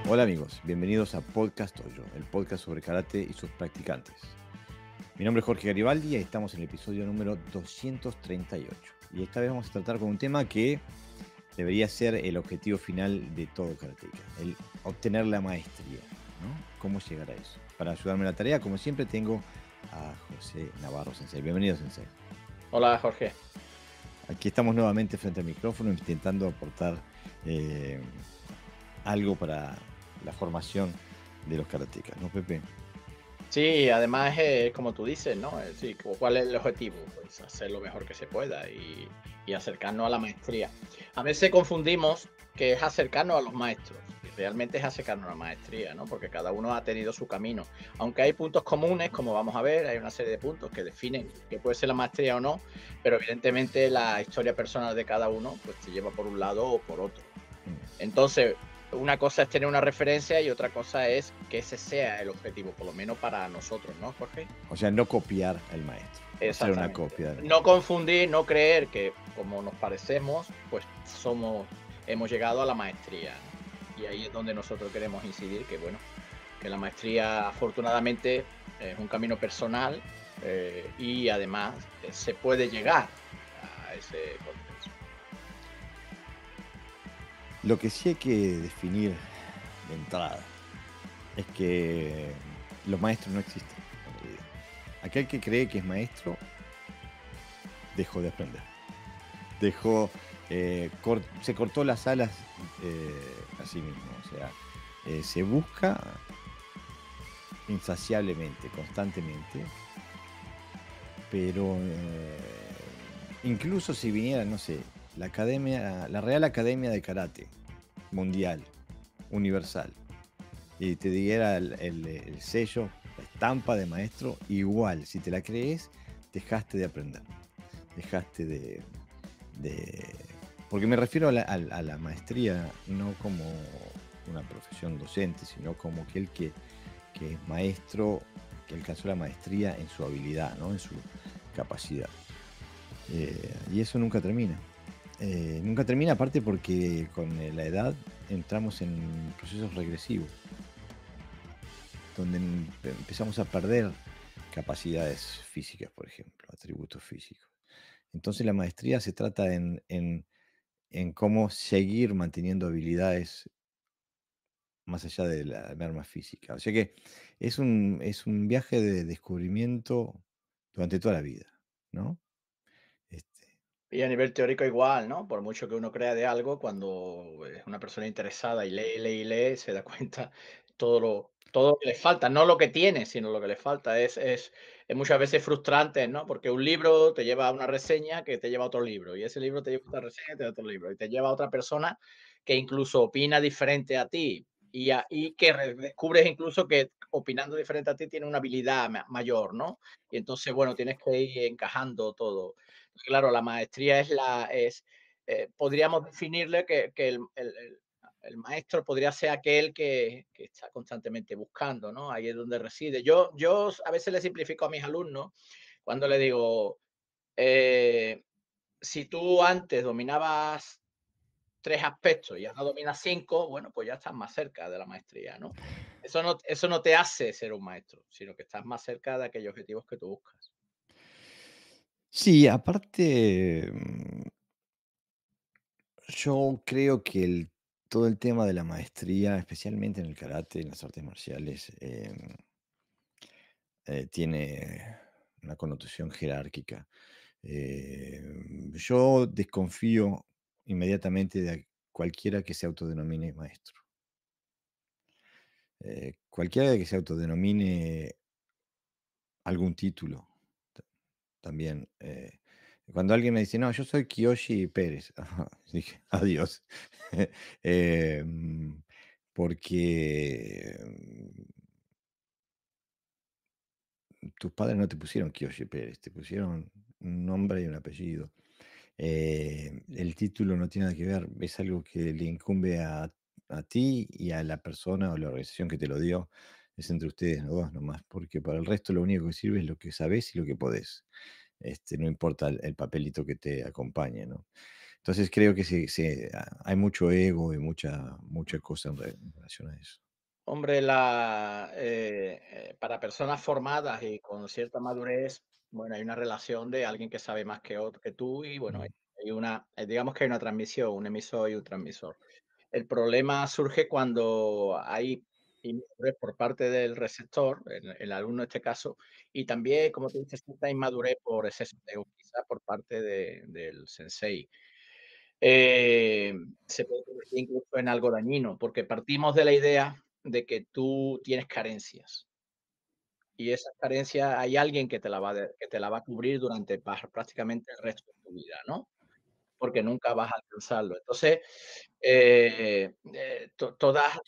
Hola amigos, bienvenidos a Podcast Hoyo, el podcast sobre karate y sus practicantes. Mi nombre es Jorge Garibaldi y estamos en el episodio número 238. Y esta vez vamos a tratar con un tema que debería ser el objetivo final de todo karateka, el obtener la maestría, ¿no? ¿Cómo llegar a eso? Para ayudarme en la tarea, como siempre, tengo a José Navarro Sensei. Bienvenido, Sensei. Hola, Jorge. Aquí estamos nuevamente frente al micrófono intentando aportar eh, algo para la formación de los karatecas, ¿no, Pepe? Sí, además, como tú dices, ¿no? Sí, ¿cuál es el objetivo? Pues hacer lo mejor que se pueda y acercarnos a la maestría. A veces confundimos que es acercarnos a los maestros y realmente es acercarnos a la maestría, ¿no? Porque cada uno ha tenido su camino. Aunque hay puntos comunes, como vamos a ver, hay una serie de puntos que definen qué puede ser la maestría o no, pero evidentemente la historia personal de cada uno pues te lleva por un lado o por otro. Entonces, una cosa es tener una referencia y otra cosa es que ese sea el objetivo, por lo menos para nosotros, ¿no, Jorge? O sea, no copiar al maestro, no ser una Exactamente. copia del No maestro. confundir, no creer que como nos parecemos, pues hemos llegado a la maestría, ¿no? Y ahí es donde nosotros queremos incidir, que bueno, que la maestría afortunadamente es un camino personal y además se puede llegar a ese contexto. Lo que sí hay que definir de entrada es que los maestros no existen, en realidad. Aquel que cree que es maestro dejó de aprender. Dejó, se cortó las alas a sí mismo. O sea, se busca insaciablemente, constantemente, pero incluso si viniera, no sé, la Real Academia de Karate Mundial, Universal, y te diera el sello, la estampa de maestro, igual, si te la crees, dejaste de aprender, dejaste de- porque me refiero a la maestría no como una profesión docente, sino como aquel que es maestro, que alcanzó la maestría en su habilidad, ¿no? En su capacidad. Y eso nunca termina. Nunca termina, aparte porque con la edad entramos en procesos regresivos, donde empezamos a perder capacidades físicas, por ejemplo, atributos físicos. Entonces la maestría se trata en cómo seguir manteniendo habilidades más allá de la merma física. O sea que es un viaje de descubrimiento durante toda la vida, ¿no? Este, Y a nivel teórico igual, ¿no? Por mucho que uno crea de algo, cuando es una persona interesada y lee, lee y lee, se da cuenta todo lo que le falta, no lo que tiene, sino lo que le falta. Es muchas veces frustrante, ¿no? Porque un libro te lleva a una reseña que te lleva a otro libro, y ese libro te lleva a otra reseña que te lleva a otro libro, y te lleva a otra persona que incluso opina diferente a ti, y que descubres incluso que opinando diferente a ti tiene una habilidad mayor, ¿no? Y entonces, bueno, tienes que ir encajando todo. Claro, la maestría podríamos definirle que el maestro podría ser aquel que está constantemente buscando, ¿no? Ahí es donde reside. Yo a veces le simplifico a mis alumnos cuando le digo, eh, si tú antes dominabas 3 aspectos y ahora dominas 5, bueno, pues ya estás más cerca de la maestría, ¿no? Eso no te hace ser un maestro, sino que estás más cerca de aquellos objetivos que tú buscas. sí, aparte, yo creo que todo el tema de la maestría, especialmente en el karate, en las artes marciales, tiene una connotación jerárquica. Yo desconfío inmediatamente de cualquiera que se autodenomine maestro. Cualquiera que se autodenomine algún título ta- también. Cuando alguien me dice, no, yo soy Kiyoshi Pérez, dije, adiós. Em, porque tus padres no te pusieron Kiyoshi Pérez, te pusieron un nombre y un apellido. El título no tiene nada que ver, es algo que le incumbe a ti y a la persona o la organización que te lo dio. Es entre ustedes los dos nomás, porque para el resto lo único que sirve es lo que sabés y lo que podés. No importa el papelito que te acompañe, ¿no? Entonces creo que hay mucho ego y mucha cosa en relación a eso. Hombre, para personas formadas y con cierta madurez, bueno, hay una relación de alguien que sabe más que tú y bueno, Mm, digamos que hay una transmisión, un emisor y un transmisor. El problema surge cuando hay inmadurez por parte del receptor, el alumno en este caso, y también, como tú dices, cierta inmadurez por exceso de ego, quizás por parte del sensei. Eh, Se puede convertir incluso en algo dañino, porque partimos de la idea de que tú tienes carencias y esas carencias hay alguien que te la va a cubrir durante prácticamente el resto de tu vida, ¿no? Porque nunca vas a alcanzarlo. Entonces, todas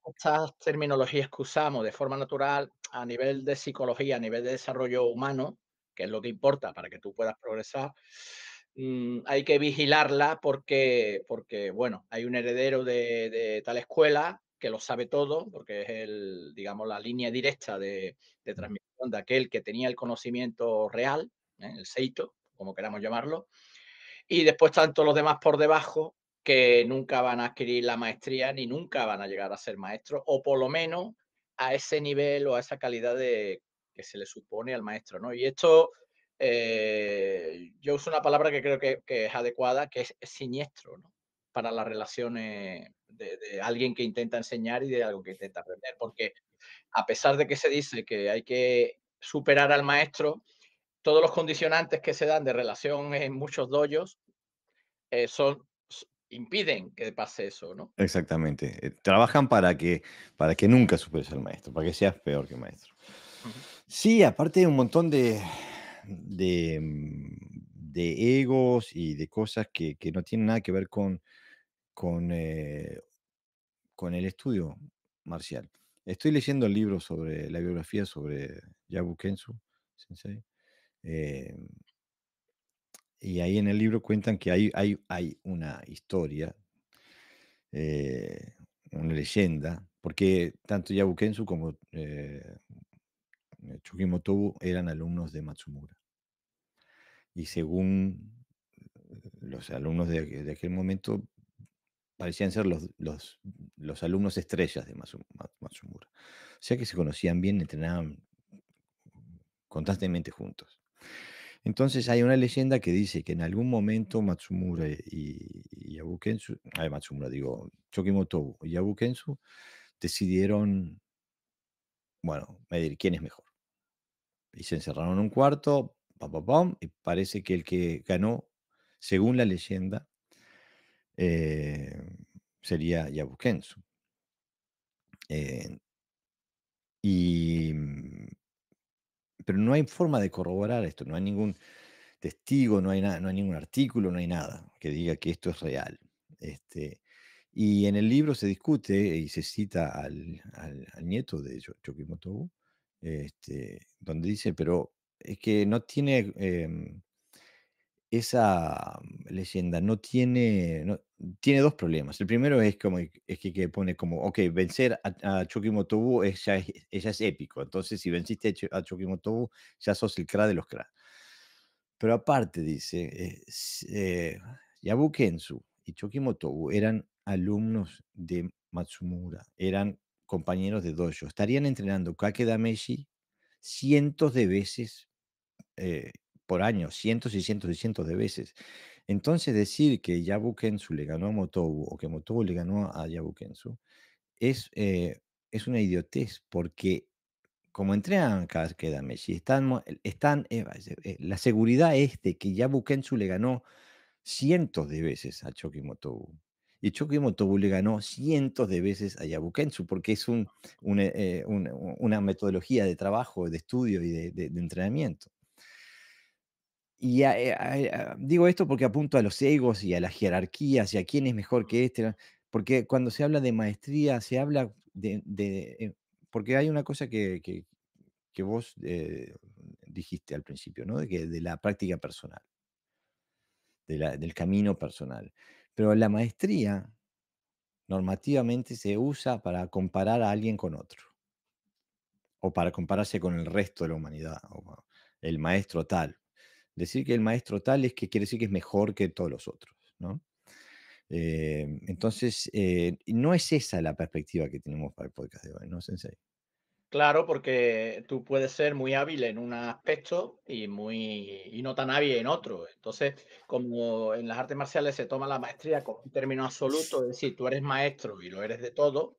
estas terminologías que usamos de forma natural a nivel de psicología, a nivel de desarrollo humano, que es lo que importa para que tú puedas progresar, hay que vigilarla porque, bueno, hay un heredero de tal escuela que lo sabe todo, porque es digamos, la línea directa de mm. transmisión de aquel que tenía el conocimiento real, el seito, como queramos llamarlo, y después están todos los demás por debajo que nunca van a adquirir la maestría ni nunca van a llegar a ser maestros, o por lo menos a ese nivel o a esa calidad que se le supone al maestro, ¿no? Y esto, yo uso una palabra que creo que es adecuada, que es siniestro, ¿no? Para las relaciones de alguien que intenta enseñar y de algo que intenta aprender, porque a pesar de que se dice que hay que superar al maestro, todos los condicionantes que se dan de relación en muchos dojos impiden que pase eso, ¿no? Exactamente. Trabajan para que nunca superes al maestro, para que seas peor que el maestro. Ujú. Sí, aparte de un montón de egos y de cosas que no tienen nada que ver con, eh, con el estudio marcial. Estoy leyendo el libro sobre la biografía sobre Yabu Kensu Sensei. eh, y ahí en el libro cuentan que hay una historia, eh, una leyenda, porque tanto Yabu Kensu como Choki Motobu eran alumnos de Matsumura. Y según los alumnos de aquel momento, parecían ser los alumnos estrellas de Matsumura. O sea que se conocían bien, entrenaban constantemente juntos. Entonces hay una leyenda que dice que en algún momento Matsumura y Yabu Kensu, Matsumura digo, Choki Motobu y Yabu Kensu decidieron, bueno, medir quién es mejor. Y se encerraron en un cuarto, pam, pam, pam, y parece que el que ganó, según la leyenda, eh, sería Yabukensu. Eh, y, pero no hay forma de corroborar esto, no hay ningún testigo, no hay, nada, no hay ningún artículo, no hay nada que diga que esto es real. Este, y en el libro se discute y se cita al nieto de Chokimoto, donde dice, pero es que no tiene esa leyenda no tiene tiene 2 problemas. El primero es como es que pone como, okey, vencer a Choki Motobu ya es épico. Entonces, si venciste a Choki Motobu, ya sos el cra de los cra. Pero aparte dice, Yabu Kensu y Choki Motobu eran alumnos de Matsumura, eran compañeros de dojo, estarían entrenando Kake Dameshi cientos de veces eh, por año, cientos y cientos y cientos de veces. Entonces, decir que Yabu Kensu le ganó a Motobu o que Motobu le ganó a Yabu Kensu es una idiotez, porque como entrenan cada queda Messi, la seguridad es de que Yabu Kensu le ganó cientos de veces a Choki Motobu. Y Choki Motobu le ganó cientos de veces a Yabu Kensu, porque es una metodología de trabajo, de estudio y de entrenamiento. Y digo esto porque apunto a los egos y a las jerarquías y a quién es mejor que este, ¿no? Porque cuando se habla de maestría, se habla porque hay una cosa que vos dijiste al principio, ¿no? De la práctica personal, del camino personal. Pero la maestría normativamente se usa para comparar a alguien con otro, o para compararse con el resto de la humanidad, el maestro tal. Decir que el maestro tal es que quiere decir que es mejor que todos los otros. ¿no? Entonces, no es esa la perspectiva que tenemos para el podcast de hoy, ¿no, Sensei? Claro, porque tú puedes ser muy hábil en un aspecto y no tan hábil en otro. Entonces, como en las artes marciales se toma la maestría como un término absoluto, es decir, tú eres maestro y lo eres de todo,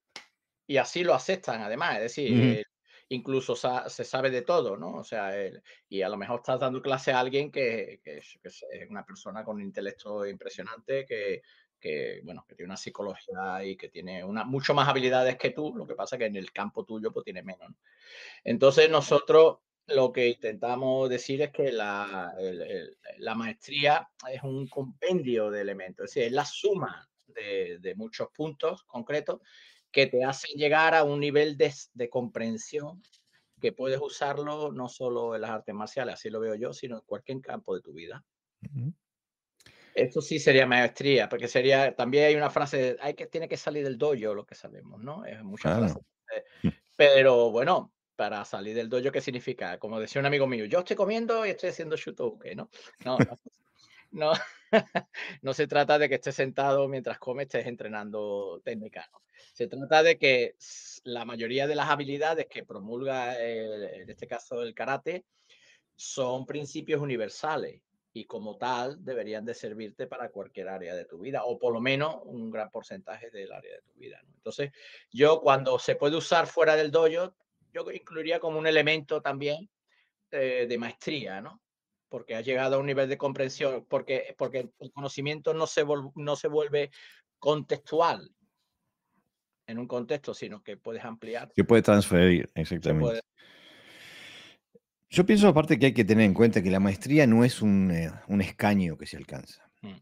y así lo aceptan además, es decir, Ujú, incluso se sabe de todo, ¿no? O sea, y a lo mejor estás dando clase a alguien que es una persona con un intelecto impresionante, bueno, que tiene una psicología y que tiene mucho más habilidades que tú, lo que pasa que en el campo tuyo pues tiene menos, ¿no? Entonces nosotros lo que intentamos decir es que la maestría es un compendio de elementos, es decir, es la suma de muchos puntos concretos que te hacen llegar a un nivel de comprensión que puedes usarlo no solo en las artes marciales, así lo veo yo, sino en cualquier campo de tu vida. ujú. Esto sí sería maestría, porque sería, también hay una frase, tiene que salir del dojo, lo que sabemos, ¿no? Es muchas Claro. frases. Pero bueno, para salir del dojo, ¿qué significa? Como decía un amigo mío, yo estoy comiendo y estoy haciendo shutouke, ¿no? No, no, no, no se trata de que estés sentado mientras comes, estés entrenando técnica, ¿no? Se trata de que la mayoría de las habilidades que promulga, en este caso el karate, son principios universales y como tal deberían de servirte para cualquier área de tu vida o por lo menos un gran porcentaje del área de tu vida, ¿no? Entonces, yo cuando se puede usar fuera del dojo, yo incluiría como un elemento también de maestría, ¿no? Porque has llegado a un nivel de comprensión, porque el conocimiento no se vuelve contextual en un contexto, sino que puedes ampliar, Que puede transferir, se exactamente. puede. Yo pienso aparte que hay que tener en cuenta que la maestría no es un escaño que se alcanza, Mm,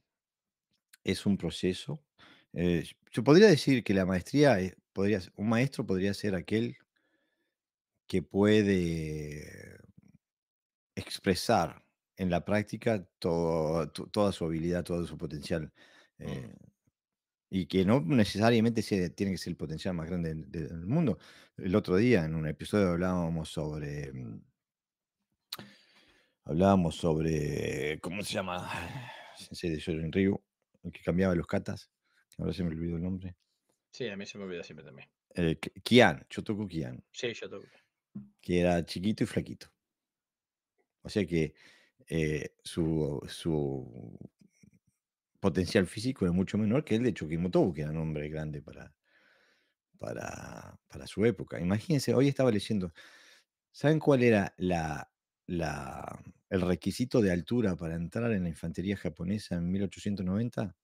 es un proceso. Yo podría decir que la maestría, un maestro podría ser aquel que puede expresar en la práctica toda su habilidad, todo su potencial, mm. eh, y que no necesariamente tiene que ser el potencial más grande del mundo. El otro día en un episodio hablábamos sobre, ¿cómo se llama? Sensei de Shorin Ryu, el que cambiaba los katas, ahora se me olvidó el nombre. Sí, a mí se me olvida siempre también. Kian, Shotoku Kian, Sí, yo tengo. que era chiquito y flaquito. O sea que su potencial físico es mucho menor que el de Chukimoto, que era un hombre grande para su época. Imagínense, hoy estaba leyendo, ¿saben cuál era el requisito de altura para entrar en la infantería japonesa en 1890?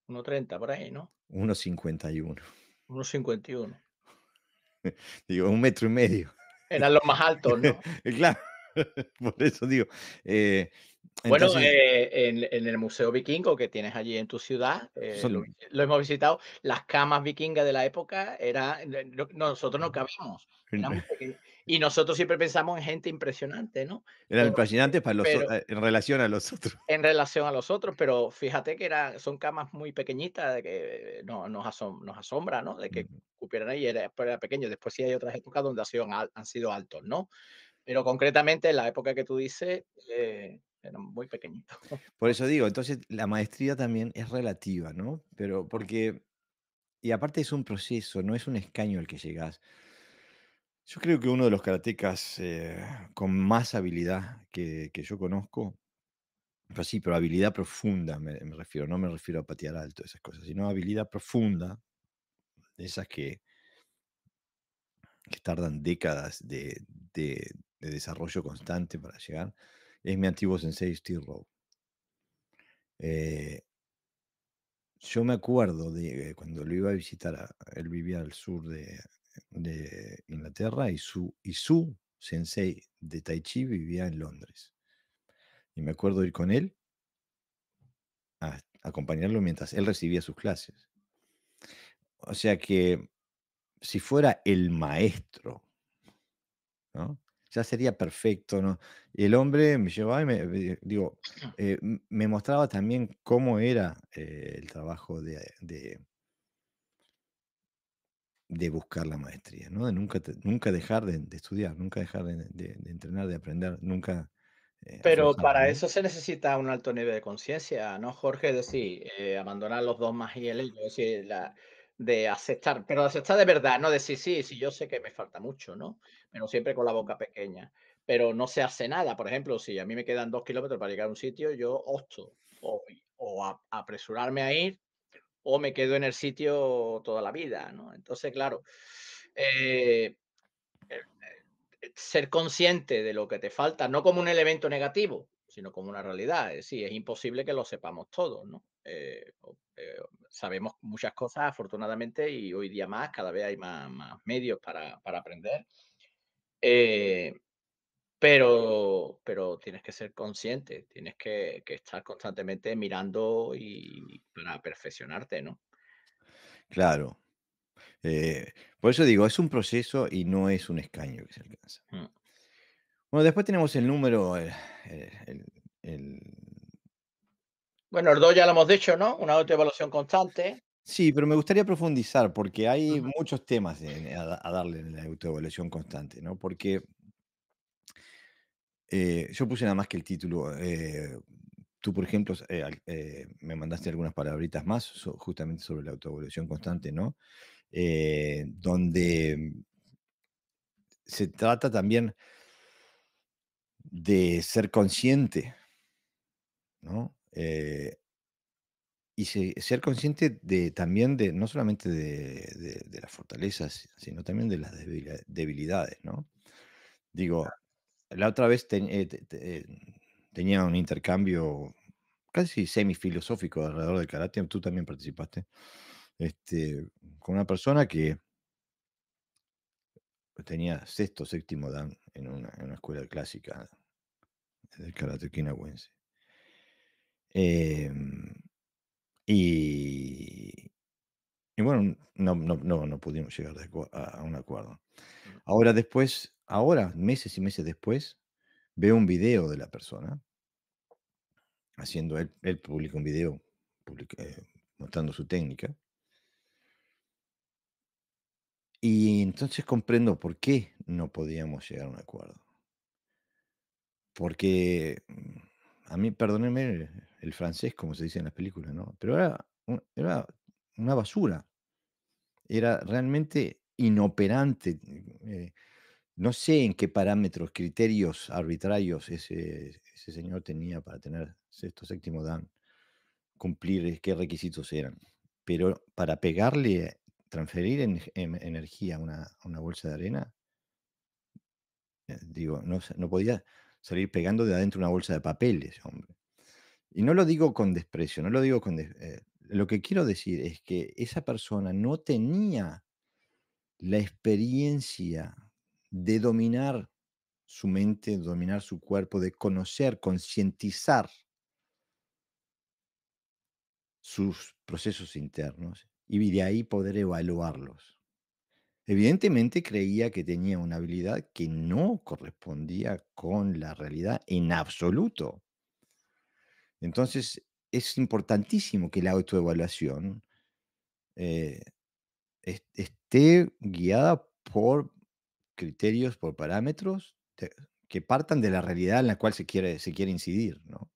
1,30 por ahí, ¿no? 1,51. 1,51. Digo, 1,5 metros. Eran los más altos, ¿no? Claro, por eso digo. eh, Bueno, entonces, en el Museo Vikingo que tienes allí en tu ciudad, son, lo hemos visitado, las camas vikingas de la época nosotros no cabíamos, eran muy pequeñas. Y nosotros siempre pensamos en gente impresionante, ¿no? eran Pero impresionantes pero en relación a los otros. en relación a los otros, pero fíjate que son camas muy pequeñitas, de que nos asombra, ¿no? De que Mm. cupieran ahí, pero era pequeño. Después sí hay otras épocas donde han sido altos, ¿no? Pero concretamente en la época que tú dices, eran muy pequeñitos. Por eso digo, entonces la maestría también es relativa, ¿no? Pero porque, y aparte es un proceso, no es un escaño al que llegás. Yo creo que uno de los karatecas con más habilidad que yo conozco, pero sí, pero habilidad profunda me refiero, no me refiero a patear alto, esas cosas, sino habilidad profunda, de esas que tardan décadas de desarrollo constante para llegar, es mi antiguo sensei Steve Rowe. Eh, yo me acuerdo de cuando lo iba a visitar, él vivía al sur de Inglaterra y su sensei de Tai Chi vivía en Londres. Y me acuerdo ir con él a acompañarlo mientras él recibía sus clases. O sea que si fuera el maestro, ¿no? Ya sería perfecto, ¿no? Y el hombre me llevaba y digo, me mostraba también cómo era el trabajo de buscar la maestría, ¿no? De nunca dejar de estudiar, nunca dejar de entrenar, de aprender, nunca. Pero aflojamos, para ¿no? eso se necesita un alto nivel de conciencia, ¿no, Jorge? Es decir, abandonar los dogmas y el ego, es decir, de aceptar, pero aceptar de verdad, no decir, sí, sí, yo sé que me falta mucho, ¿no? Pero siempre con la boca pequeña. Pero no se hace nada. Por ejemplo, si a mí me quedan 2 kilómetros para llegar a un sitio, yo opto o apresurarme a ir o me quedo en el sitio toda la vida, ¿no? Entonces, claro, eh, ser consciente de lo que te falta, no como un elemento negativo, sino como una realidad. Es decir, es imposible que lo sepamos todos, ¿no? Sabemos muchas cosas, afortunadamente, y hoy día más, cada vez hay más medios para aprender. Eh, pero tienes que ser consciente, tienes que estar constantemente mirando y para perfeccionarte, ¿no? Claro. Por eso digo, es un proceso y no es un escaño que se alcanza. Mm. Bueno, después tenemos el número, el el Bueno, el 2 ya lo hemos dicho, ¿no? Una autoevaluación constante. sí, pero me gustaría profundizar, porque hay Ujú, muchos temas a darle en la autoevaluación constante, ¿no? Porque, yo puse nada más que el título, tú, por ejemplo, me mandaste algunas palabritas más justamente sobre la autoevaluación constante, ¿no? Donde se trata también de ser consciente, ¿no? Y ser consciente de también de, no solamente de las fortalezas, sino también de las debilidades, ¿no? Digo, la otra vez tenía un intercambio casi semifilosófico alrededor del karate, tú también participaste, con una persona que tenía sexto, séptimo dan en una escuela clásica del karate kinawense. Em, y Y bueno, no pudimos llegar a un acuerdo. ujú. Ahora, meses y meses después, veo un video de la persona él publica un video, mostrando su técnica, y entonces comprendo por qué no podíamos llegar a un acuerdo. Porque, a mí, perdónenme el francés, como se dice en las películas, ¿no? Pero era una basura, era realmente inoperante, no sé en qué parámetros, criterios arbitrarios ese señor tenía para tener sexto, séptimo dan, cumplir qué requisitos eran. Pero para pegarle, transferir energía a una bolsa de arena, digo, no podía salir pegando de adentro una bolsa de papel ese hombre. Y no lo digo con desprecio, no lo digo lo que quiero decir es que esa persona no tenía la experiencia de dominar su mente, dominar su cuerpo, de conocer, concientizar sus procesos internos y de ahí poder evaluarlos. Evidentemente creía que tenía una habilidad que no correspondía con la realidad en absoluto. Entonces, es importantísimo que la autoevaluación eh, esté guiada por criterios, por parámetros que partan de la realidad en la cual se quiere incidir, ¿no?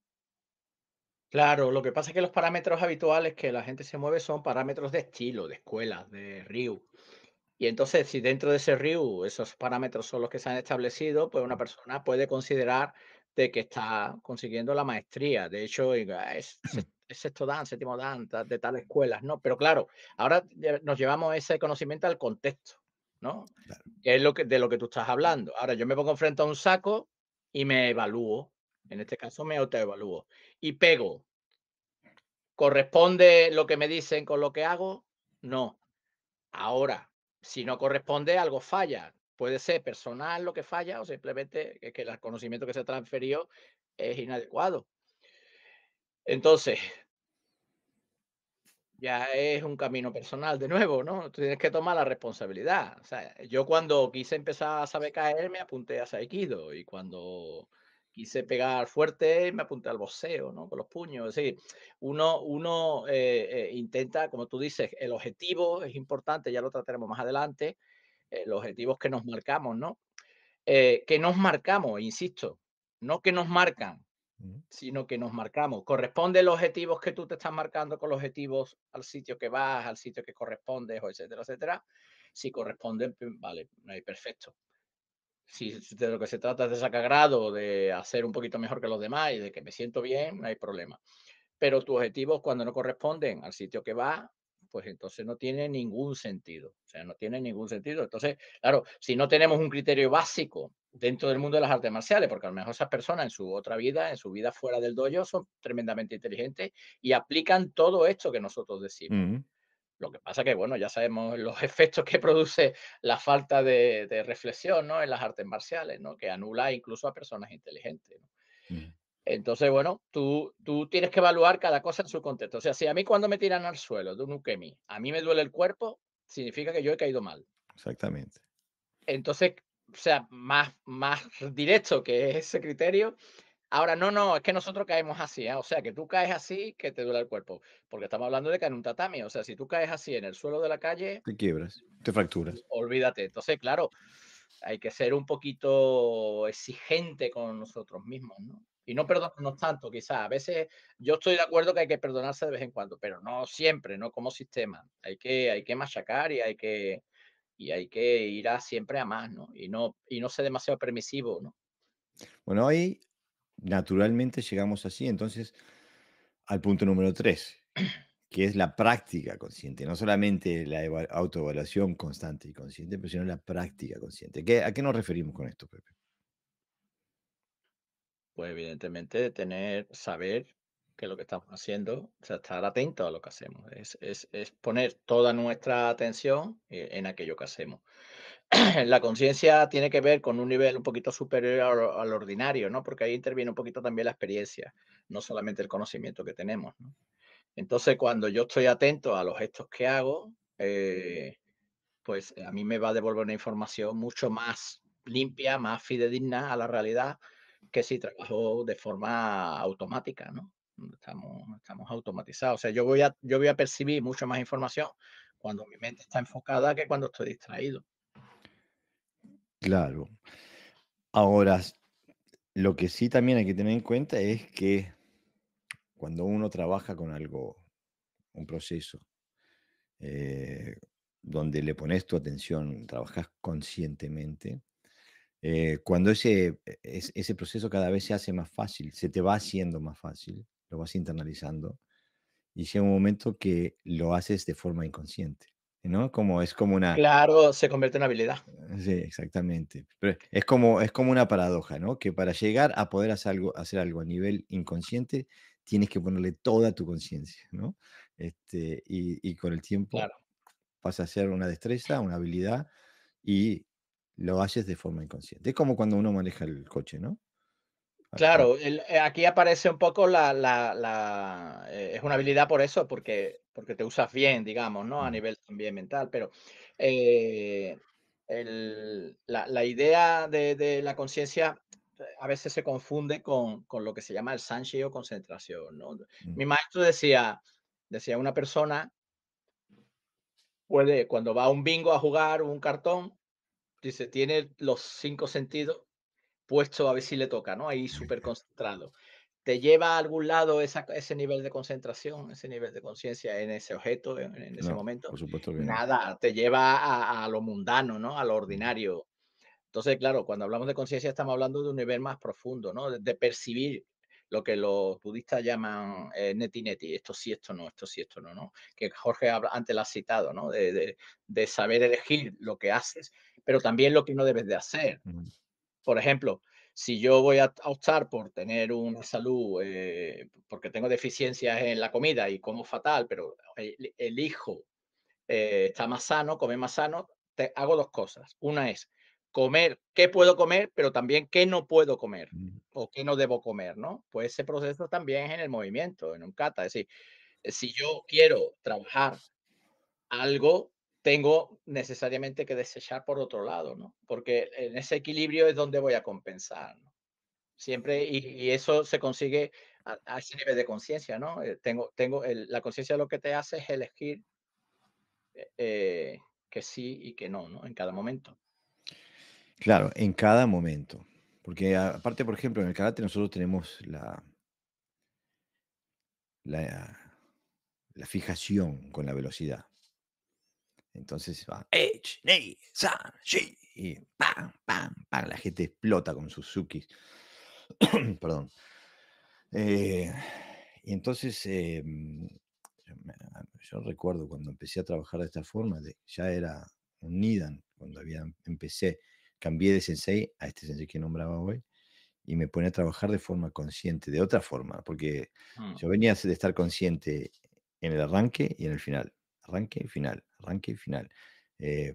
Claro, lo que pasa es que los parámetros habituales que la gente se mueve son parámetros de estilo, de escuela, de RIU. Y entonces, si dentro de ese RIU esos parámetros son los que se han establecido, pues una persona puede considerar de que está consiguiendo la maestría. De hecho, diga, es sexto dan, séptimo dan, de tal escuelas, ¿no? Pero claro, ahora nos llevamos ese conocimiento al contexto, ¿no? Claro. Que es de lo que tú estás hablando. Ahora, yo me pongo frente a un saco y me evalúo. En este caso, me autoevalúo. Y pego. ¿Corresponde lo que me dicen con lo que hago? No. Ahora, si no corresponde, algo falla. Puede ser personal lo que falla o simplemente que el conocimiento que se transfirió es inadecuado. Entonces, ya es un camino personal de nuevo, ¿no? Tú tienes que tomar la responsabilidad. O sea, yo cuando quise empezar a saber caer, me apunté a Aikido y cuando quise pegar fuerte, me apunté al boxeo, ¿no? Con los puños. Es decir, uno intenta, como tú dices, el objetivo es importante, ya lo trataremos más adelante, los objetivos que nos marcamos, ¿no? Que nos marcamos, insisto. no que nos marcan, Ujú, sino que nos marcamos. ¿Corresponden los objetivos que tú te estás marcando con los objetivos al sitio que vas, al sitio que correspondes, o etcétera, etcétera? Si corresponden, vale, perfecto. Si de lo que se trata es de sacar grado, de hacer un poquito mejor que los demás y de que me siento bien, no hay problema. Pero tus objetivos cuando no corresponden al sitio que vas, pues entonces no tiene ningún sentido. O sea, no tiene ningún sentido. Entonces, claro, si no tenemos un criterio básico dentro del mundo de las artes marciales, porque a lo mejor esas personas en su otra vida, en su vida fuera del dojo, son tremendamente inteligentes y aplican todo esto que nosotros decimos. ujú, Lo que pasa que, bueno, ya sabemos los efectos que produce la falta de reflexión, ¿no? En las artes marciales, ¿no? Que anula incluso a personas inteligentes, ¿no? ujú. Entonces, bueno, tú tienes que evaluar cada cosa en su contexto. O sea, si a mí cuando me tiran al suelo de un ukemi, a mí me duele el cuerpo, significa que yo he caído mal. Exactamente. Entonces, o sea, más directo que es ese criterio. Ahora, no, no, es que nosotros caemos así, ¿ah? O sea, que tú caes así, que te duele el cuerpo. Porque estamos hablando de caer en un tatami. O sea, si tú caes así en el suelo de la calle, Te quiebras, te fracturas. olvídate. Entonces, claro, hay que ser un poquito exigente con nosotros mismos, ¿no? Y no perdonarnos tanto, quizás. A veces yo estoy de acuerdo que hay que perdonarse de vez en cuando, pero no siempre, no como sistema. Hay que machacar y hay que ir siempre a más, ¿no? Y no ser demasiado permisivo, ¿no? Bueno, ahí naturalmente llegamos así, entonces, al punto número 3, que es la práctica consciente, no solamente la autoevaluación constante y consciente, pero sino la práctica consciente. ¿A qué nos referimos con esto, Pepe? Pues evidentemente saber que lo que estamos haciendo, o sea, estar atento a lo que hacemos, es poner toda nuestra atención en aquello que hacemos. La conciencia tiene que ver con un nivel un poquito superior al ordinario, ¿no? Porque ahí interviene un poquito también la experiencia, no solamente el conocimiento que tenemos, ¿no? Entonces, cuando yo estoy atento a los gestos que hago, pues a mí me va a devolver una información mucho más limpia, más fidedigna a la realidad que si trabajo de forma automática, ¿no? Estamos automatizados. O sea, yo voy a percibir mucho más información cuando mi mente está enfocada que cuando estoy distraído. Claro. Ahora, lo que sí también hay que tener en cuenta es que cuando uno trabaja con algo, un proceso, eh, donde le pones tu atención, trabajas conscientemente, cuando ese proceso cada vez se hace más fácil, se te va haciendo más fácil, lo vas internalizando y llega un momento que lo haces de forma inconsciente, ¿no? Es como una. Claro, se convierte en habilidad. Sí, exactamente. Pero es como una paradoja, ¿no? Que para llegar a poder hacer algo a nivel inconsciente, tienes que ponerle toda tu conciencia, ¿no? Y con el tiempo Claro. pasa a ser una destreza, una habilidad, y lo haces de forma inconsciente. Es como cuando uno maneja el coche, ¿no? Claro, aquí aparece un poco es una habilidad por eso, porque te usas bien, digamos, ¿no? A Ujú, nivel también mental, pero, eh, la idea de la conciencia, a veces se confunde con lo que se llama el Sanshi o concentración, ¿no? ujú, Mi maestro decía: "Una persona puede, cuando va a un bingo a jugar o un cartón, dice, tiene los 5 sentidos puesto a ver si le toca, ¿no? Ahí súper concentrado. ¿Te lleva a algún lado ese nivel de concentración, ese nivel de conciencia en ese objeto, en ese no, momento? por supuesto que no. Nada, te lleva a lo mundano, ¿no? A lo ordinario. Entonces, claro, cuando hablamos de conciencia estamos hablando de un nivel más profundo, ¿no? De percibir lo que los budistas llaman neti neti, esto sí, esto no, esto sí, esto no, ¿no? Que Jorge antes lo ha citado, ¿no? De saber elegir lo que haces, pero también lo que no debes de hacer. Ujú, Por ejemplo, si yo voy a optar por tener una salud, porque tengo deficiencias en la comida y como fatal, pero elijo estar más sano, comer más sano, hago dos cosas. Una es comer qué puedo comer, pero también qué no puedo comer ujú. o qué no debo comer, ¿no? Pues ese proceso también es en el movimiento, en un kata. Es decir, si yo quiero trabajar algo, tengo necesariamente que desechar por otro lado, ¿no? Porque en ese equilibrio es donde voy a compensar, ¿no? Siempre, y eso se consigue a ese nivel de conciencia, ¿no? La conciencia lo que te hace es elegir que sí y que no, ¿no? En cada momento. Claro, en cada momento. Porque aparte, por ejemplo, en el karate nosotros tenemos la, la fijación con la velocidad. Entonces va, Ech, Nei, San, Shi, y pam, pam, pam, la gente explota con sus Suzuki. Perdón. Eh, y entonces, yo recuerdo cuando empecé a trabajar de esta forma, ya era un Nidan, cuando empecé, cambié de sensei a este sensei que nombraba hoy, y me pone a trabajar de forma consciente, de otra forma, porque Mm. yo venía de estar consciente en el arranque y en el final, arranque y final,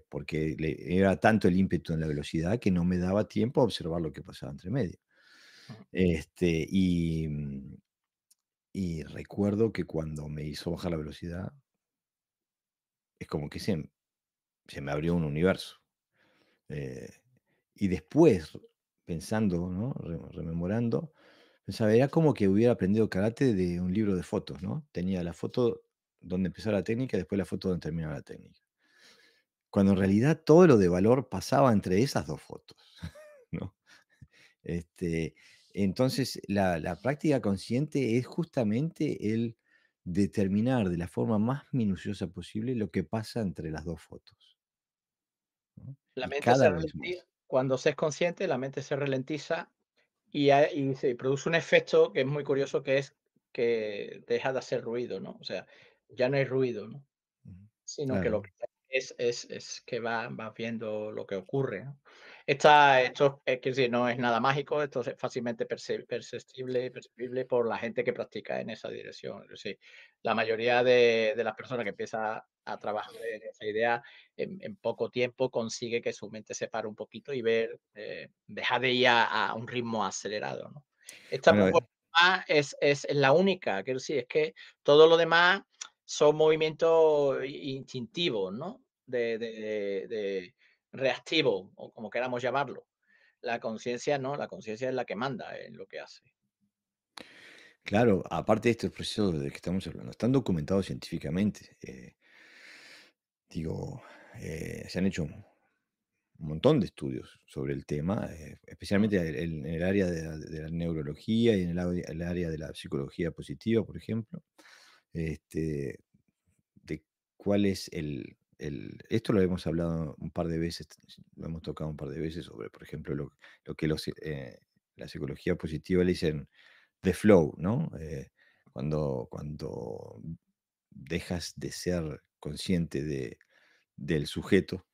porque era tanto el ímpetu en la velocidad que no me daba tiempo a observar lo que pasaba entre medio. Mm. Este, y recuerdo que cuando me hizo bajar la velocidad, es como que se me abrió un universo. Eh, y después, pensando, ¿no? Rememorando, pensaba, era como que hubiera aprendido karate de un libro de fotos, ¿no? Tenía la foto donde empezó la técnica y después la foto donde terminaba la técnica. Cuando en realidad todo lo de valor pasaba entre esas 2 fotos, ¿no? Este, entonces, la práctica consciente es justamente el determinar de la forma más minuciosa posible lo que pasa entre las 2 fotos, ¿no? La Y mente se cada vez ralentiza. más. Cuando se es consciente, la mente se ralentiza y se produce un efecto que es muy curioso, que es que deja de hacer ruido, ¿no? O sea, ya no hay ruido, ¿no? Ujú. Sino que Claro. lo que es que vas viendo lo que ocurre, ¿no? Esto es que decir, no es nada mágico, esto es fácilmente perceptible percibible por la gente que practica en esa dirección. Es decir, la mayoría de las personas que empieza a trabajar en esa idea, en poco tiempo consigue que su mente se pare un poquito y ver, dejar de ir a un ritmo acelerado, ¿no? Esta Bueno, propuesta es la única, quiero decir, es que todo lo demás son movimientos instintivos, ¿no? De reactivo, o como queramos llamarlo. La conciencia no, la conciencia es la que manda en lo que hace. claro, aparte de estos procesos de que estamos hablando, están documentados científicamente. Digo, se han hecho un montón de estudios sobre el tema, Mm. especialmente en el área de la neurología y en el área de la psicología positiva, por ejemplo, este, de cuál es esto lo hemos hablado un par de veces, lo hemos tocado un par de veces sobre, por ejemplo, lo que la psicología positiva le dicen the flow, ¿no? Cuando dejas de ser consciente del sujeto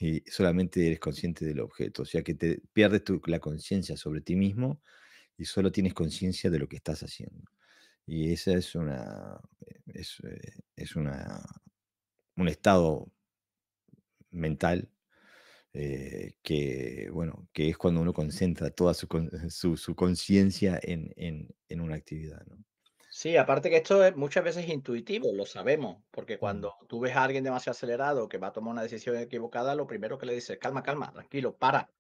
y solamente eres consciente del objeto, o sea que te pierdes la conciencia sobre ti mismo y solo tienes conciencia de lo que estás haciendo. Y esa es un estado mental que, bueno, que es cuando uno concentra toda su conciencia en una actividad, ¿no? Sí, aparte que esto es muchas veces intuitivo, lo sabemos, porque Mm. cuando tú ves a alguien demasiado acelerado que va a tomar una decisión equivocada, lo primero que le dices: "Calma, calma, tranquilo, para",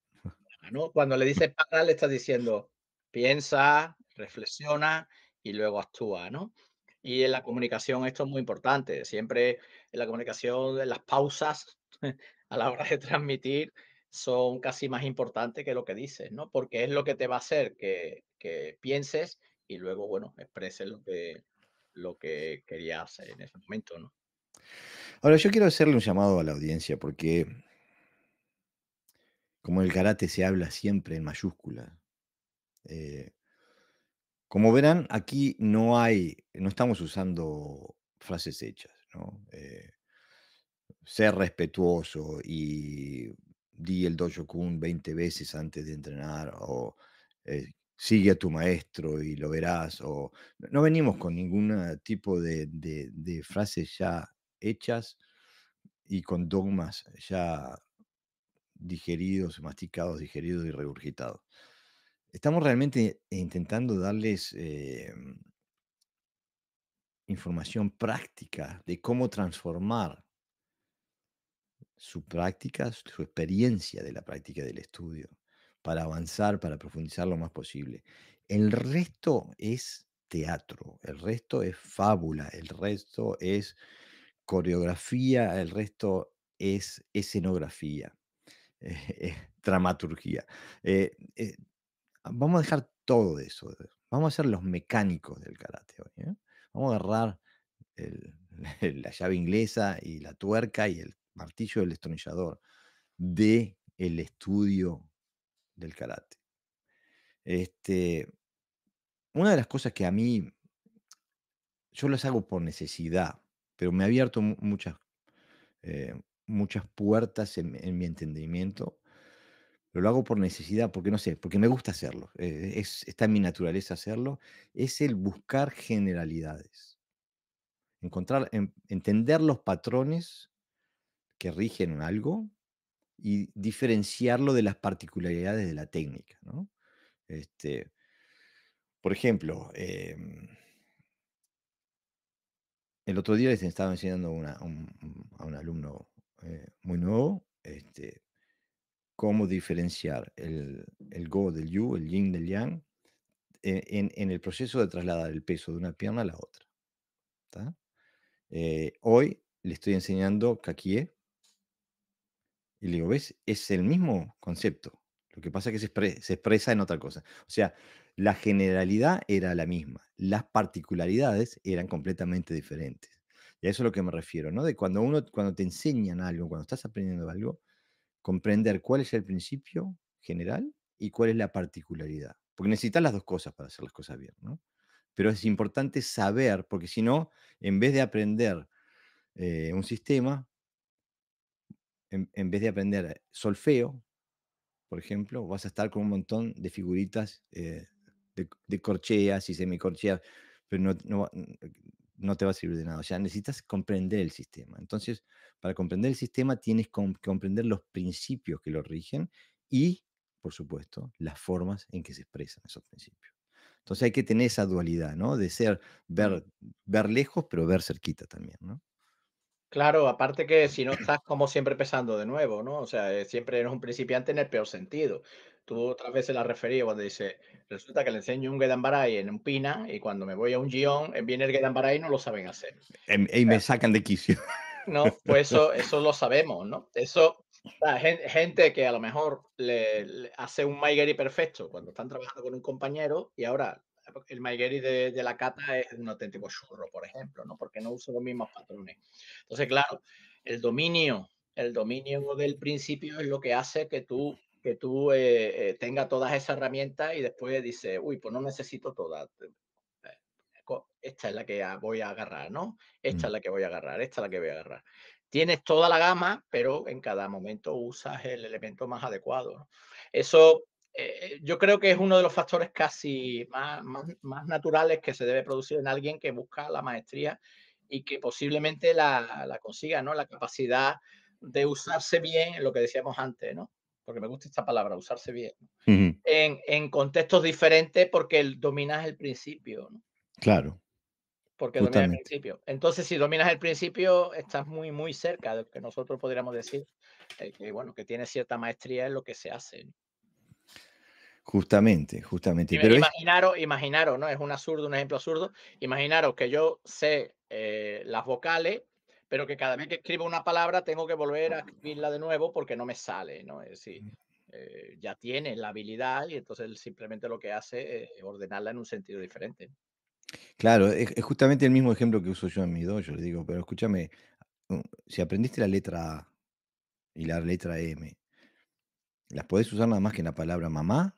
¿no? Cuando le dices para, le estás diciendo: "Piensa, reflexiona y luego actúa", ¿no? Y en la comunicación esto es muy importante. Siempre en la comunicación, las pausas a la hora de transmitir son casi más importantes que lo que dices, ¿no? Porque es lo que te va a hacer que pienses y luego, bueno, expreses lo que querías en ese momento, ¿no? Ahora, yo quiero hacerle un llamado a la audiencia porque como el karate se habla siempre en mayúscula, eh, como verán, aquí no estamos usando frases hechas, ¿no? Ser respetuoso y di el Dojo Kun 20 veces antes de entrenar, o sigue a tu maestro y lo verás, o no venimos con ningún tipo de frases ya hechas y con dogmas ya digeridos, masticados, digeridos y regurgitados. Estamos realmente intentando darles información práctica de cómo transformar su práctica, su experiencia de la práctica del estudio, para avanzar, para profundizar lo más posible. El resto es teatro, el resto es fábula, el resto es coreografía, el resto es escenografía. dramaturgia. Eh, eh, Vamos a dejar todo eso. Vamos a ser los mecánicos del karate hoy, ¿eh? Vamos a agarrar el la llave inglesa y la tuerca y el martillo del destornillador de el estudio del karate. Este, una de las cosas que a mí yo las hago por necesidad, pero me ha abierto muchas puertas en mi entendimiento. Pero lo hago por necesidad, porque no sé, porque me gusta hacerlo. Está en mi naturaleza hacerlo. Es el buscar generalidades. Entender los patrones que rigen algo y diferenciarlo de las particularidades de la técnica, ¿no? Este, por ejemplo, el otro día les estaba enseñando a un alumno muy nuevo, cómo diferenciar el Go del Yu, el Yin del Yang, en el proceso de trasladar el peso de una pierna a la otra. ¿Tá? Hoy le estoy enseñando Kakie y le digo, ¿ves? Es el mismo concepto. Lo que pasa es que se expresa en otra cosa. O sea, la generalidad era la misma, las particularidades eran completamente diferentes. Y a eso es a lo que me refiero, ¿no? De cuando te enseñan algo, cuando estás aprendiendo algo, comprender cuál es el principio general y cuál es la particularidad. Porque necesitas las dos cosas para hacer las cosas bien, ¿no? Pero es importante saber, porque si no, en vez de aprender un sistema, en vez de aprender solfeo, por ejemplo, vas a estar con un montón de figuritas de corcheas y semicorcheas, pero no te va a servir de nada. O sea, necesitas comprender el sistema. Entonces, para comprender el sistema tienes que comprender los principios que lo rigen y, por supuesto, las formas en que se expresan esos principios. Entonces hay que tener esa dualidad, ¿no? De Mm. ver lejos, pero ver cerquita también, ¿no? Claro, aparte que si no estás como siempre empezando de nuevo, ¿no? O sea, siempre eres un principiante en el peor sentido. Tú otras veces la referías cuando dice, resulta que le enseño un Gedanbarai en un Pina y cuando me voy a un Gion, viene el Gedanbarai y no lo saben hacer. Y me sacan de quicio. No, pues eso lo sabemos, ¿no? Eso, gente que a lo mejor le hace un Maigeri perfecto cuando están trabajando con un compañero y ahora el Maigeri de la kata es un auténtico churro, por ejemplo, ¿no? Porque no usa los mismos patrones. Entonces, claro, el dominio del principio es lo que hace que tú tengas todas esas herramientas y después dices, uy, pues no necesito todas. Esta es la que voy a agarrar, ¿no? Esta Mm, es la que voy a agarrar, esta es la que voy a agarrar. Tienes toda la gama, pero en cada momento usas el elemento más adecuado, ¿no? Eso, yo creo que es uno de los factores casi más naturales que se debe producir en alguien que busca la maestría y que posiblemente la consiga, ¿no? La capacidad de usarse bien, lo que decíamos antes, ¿no? Porque me gusta esta palabra, usarse bien, ¿no? ujú, En contextos diferentes porque dominas el principio, ¿no? claro, Porque domina el justamente. principio. Entonces, si dominas el principio, estás muy, muy cerca de lo que nosotros podríamos decir, que bueno, que tiene cierta maestría en lo que se hace, ¿no? Justamente, justamente. Pero es Imaginaros, ¿no? Es un absurdo, un ejemplo absurdo. Imaginaros que yo sé, las vocales, pero que cada vez que escribo una palabra tengo que volver a escribirla de nuevo porque no me sale, ¿no? Es decir, ya tiene la habilidad y entonces él simplemente lo que hace es ordenarla en un sentido diferente. claro, es justamente el mismo ejemplo que uso yo en mi dojo. Le digo, pero escúchame, si aprendiste la letra A y la letra M, ¿las podés usar nada más que en la palabra mamá?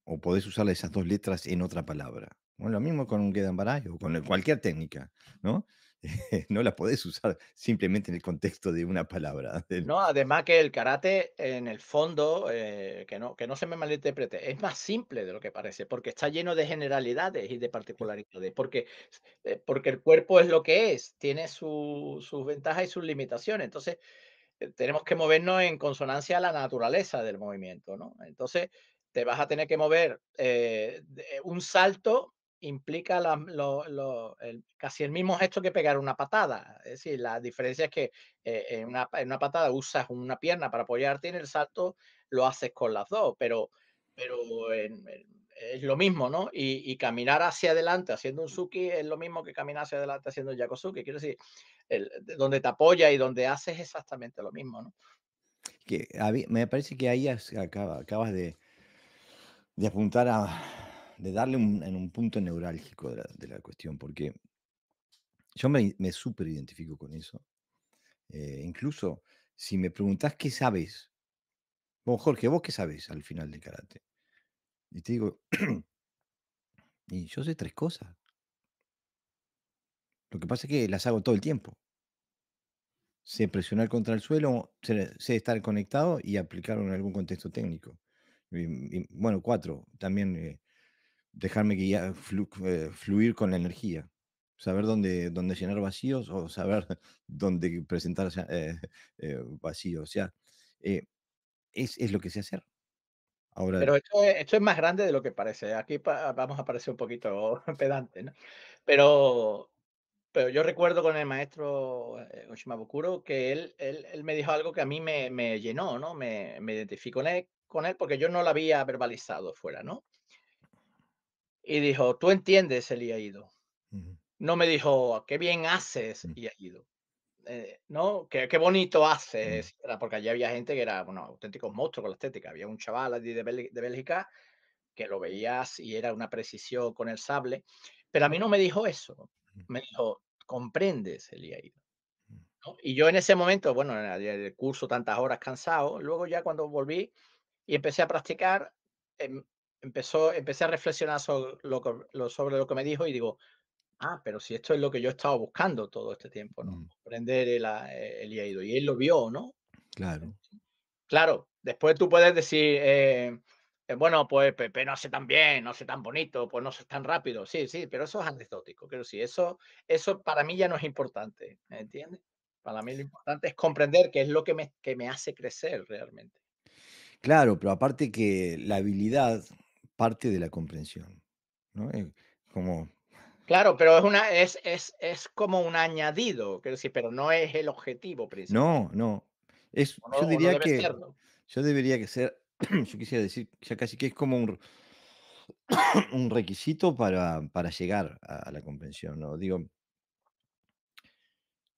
¿O podés usar esas 2 letras en otra palabra? Bueno, lo mismo con un Gedanbarai o con cualquier técnica, ¿no? No la podés usar simplemente en el contexto de una palabra. No, además que el karate, en el fondo, que no se me malinterprete, es más simple de lo que parece, porque está lleno de generalidades y de particularidades, porque el cuerpo es lo que es, tiene sus ventajas y sus limitaciones. Entonces, tenemos que movernos en consonancia a la naturaleza del movimiento, ¿no? Entonces, te vas a tener que mover, un salto implica casi el mismo gesto que pegar una patada. Es decir, la diferencia es que en una patada usas una pierna para apoyarte y en el salto lo haces con las dos, pero es lo mismo, ¿no? Y caminar hacia adelante haciendo un suki es lo mismo que caminar hacia adelante haciendo un yakosuki. Quiero decir, donde te apoya y donde haces exactamente lo mismo, ¿no? Me parece que ahí acabas de apuntar de darle en un punto neurálgico de la cuestión, porque yo me súper identifico con eso. Incluso si me preguntás qué sabes, vos Jorge, ¿vos qué sabes al final del karate? Y te digo, y yo sé 3 cosas. Lo que pasa es que las hago todo el tiempo. Sé presionar contra el suelo, sé estar conectado y aplicarlo en algún contexto técnico. Bueno, 4 también, dejarme fluir con la energía. Saber dónde llenar vacíos o saber dónde presentar vacíos. O sea, eh, es lo que sé hacer. Ahora Pero esto es más grande de lo que parece. Aquí vamos a parecer un poquito pedante, ¿no? Pero Pero yo recuerdo con el maestro, Oshimabukuro, que él me dijo algo que a mí me llenó, ¿no? Me identifico con él porque yo no lo había verbalizado fuera, ¿no? Y dijo: "Tú entiendes el iaido". ujú, No me dijo: "Qué bien haces mm, iaido", ¿no? "Qué bonito mm, haces", etcétera, porque allí había gente que era, bueno, auténticos monstruos con la estética. Había un chaval allí de Bélgica que lo veías y era una precisión con el sable, pero a mí no me dijo eso. mm, Me dijo: "¿Comprendes el iaido?". mm, ¿No? Y yo en ese momento, bueno, en el curso tantas horas cansado, luego ya cuando volví y empecé a practicar, em, empecé a reflexionar sobre lo que me dijo y digo, ah, pero si esto es lo que yo he estado buscando todo este tiempo, ¿no? mm, Aprender el iaido. Y él lo vio, ¿no? claro. Claro, después tú puedes decir, bueno, pues Pepe no hace tan bien, no hace tan bonito, pues no hace tan rápido. Sí, sí, pero eso es anecdótico. Quiero decir, eso para mí ya no es importante, ¿me entiendes? Para mí lo importante es comprender qué es lo que me hace crecer realmente. Claro, pero aparte que la habilidad parte de la comprensión, ¿no? Como Claro, pero es como un añadido, quiero decir, pero no es el objetivo principal, no, no. Es o no, yo o no diría debe que serlo. yo debería que ser, yo quisiera decir, ya casi que es como un requisito para llegar a la comprensión, ¿no? Digo,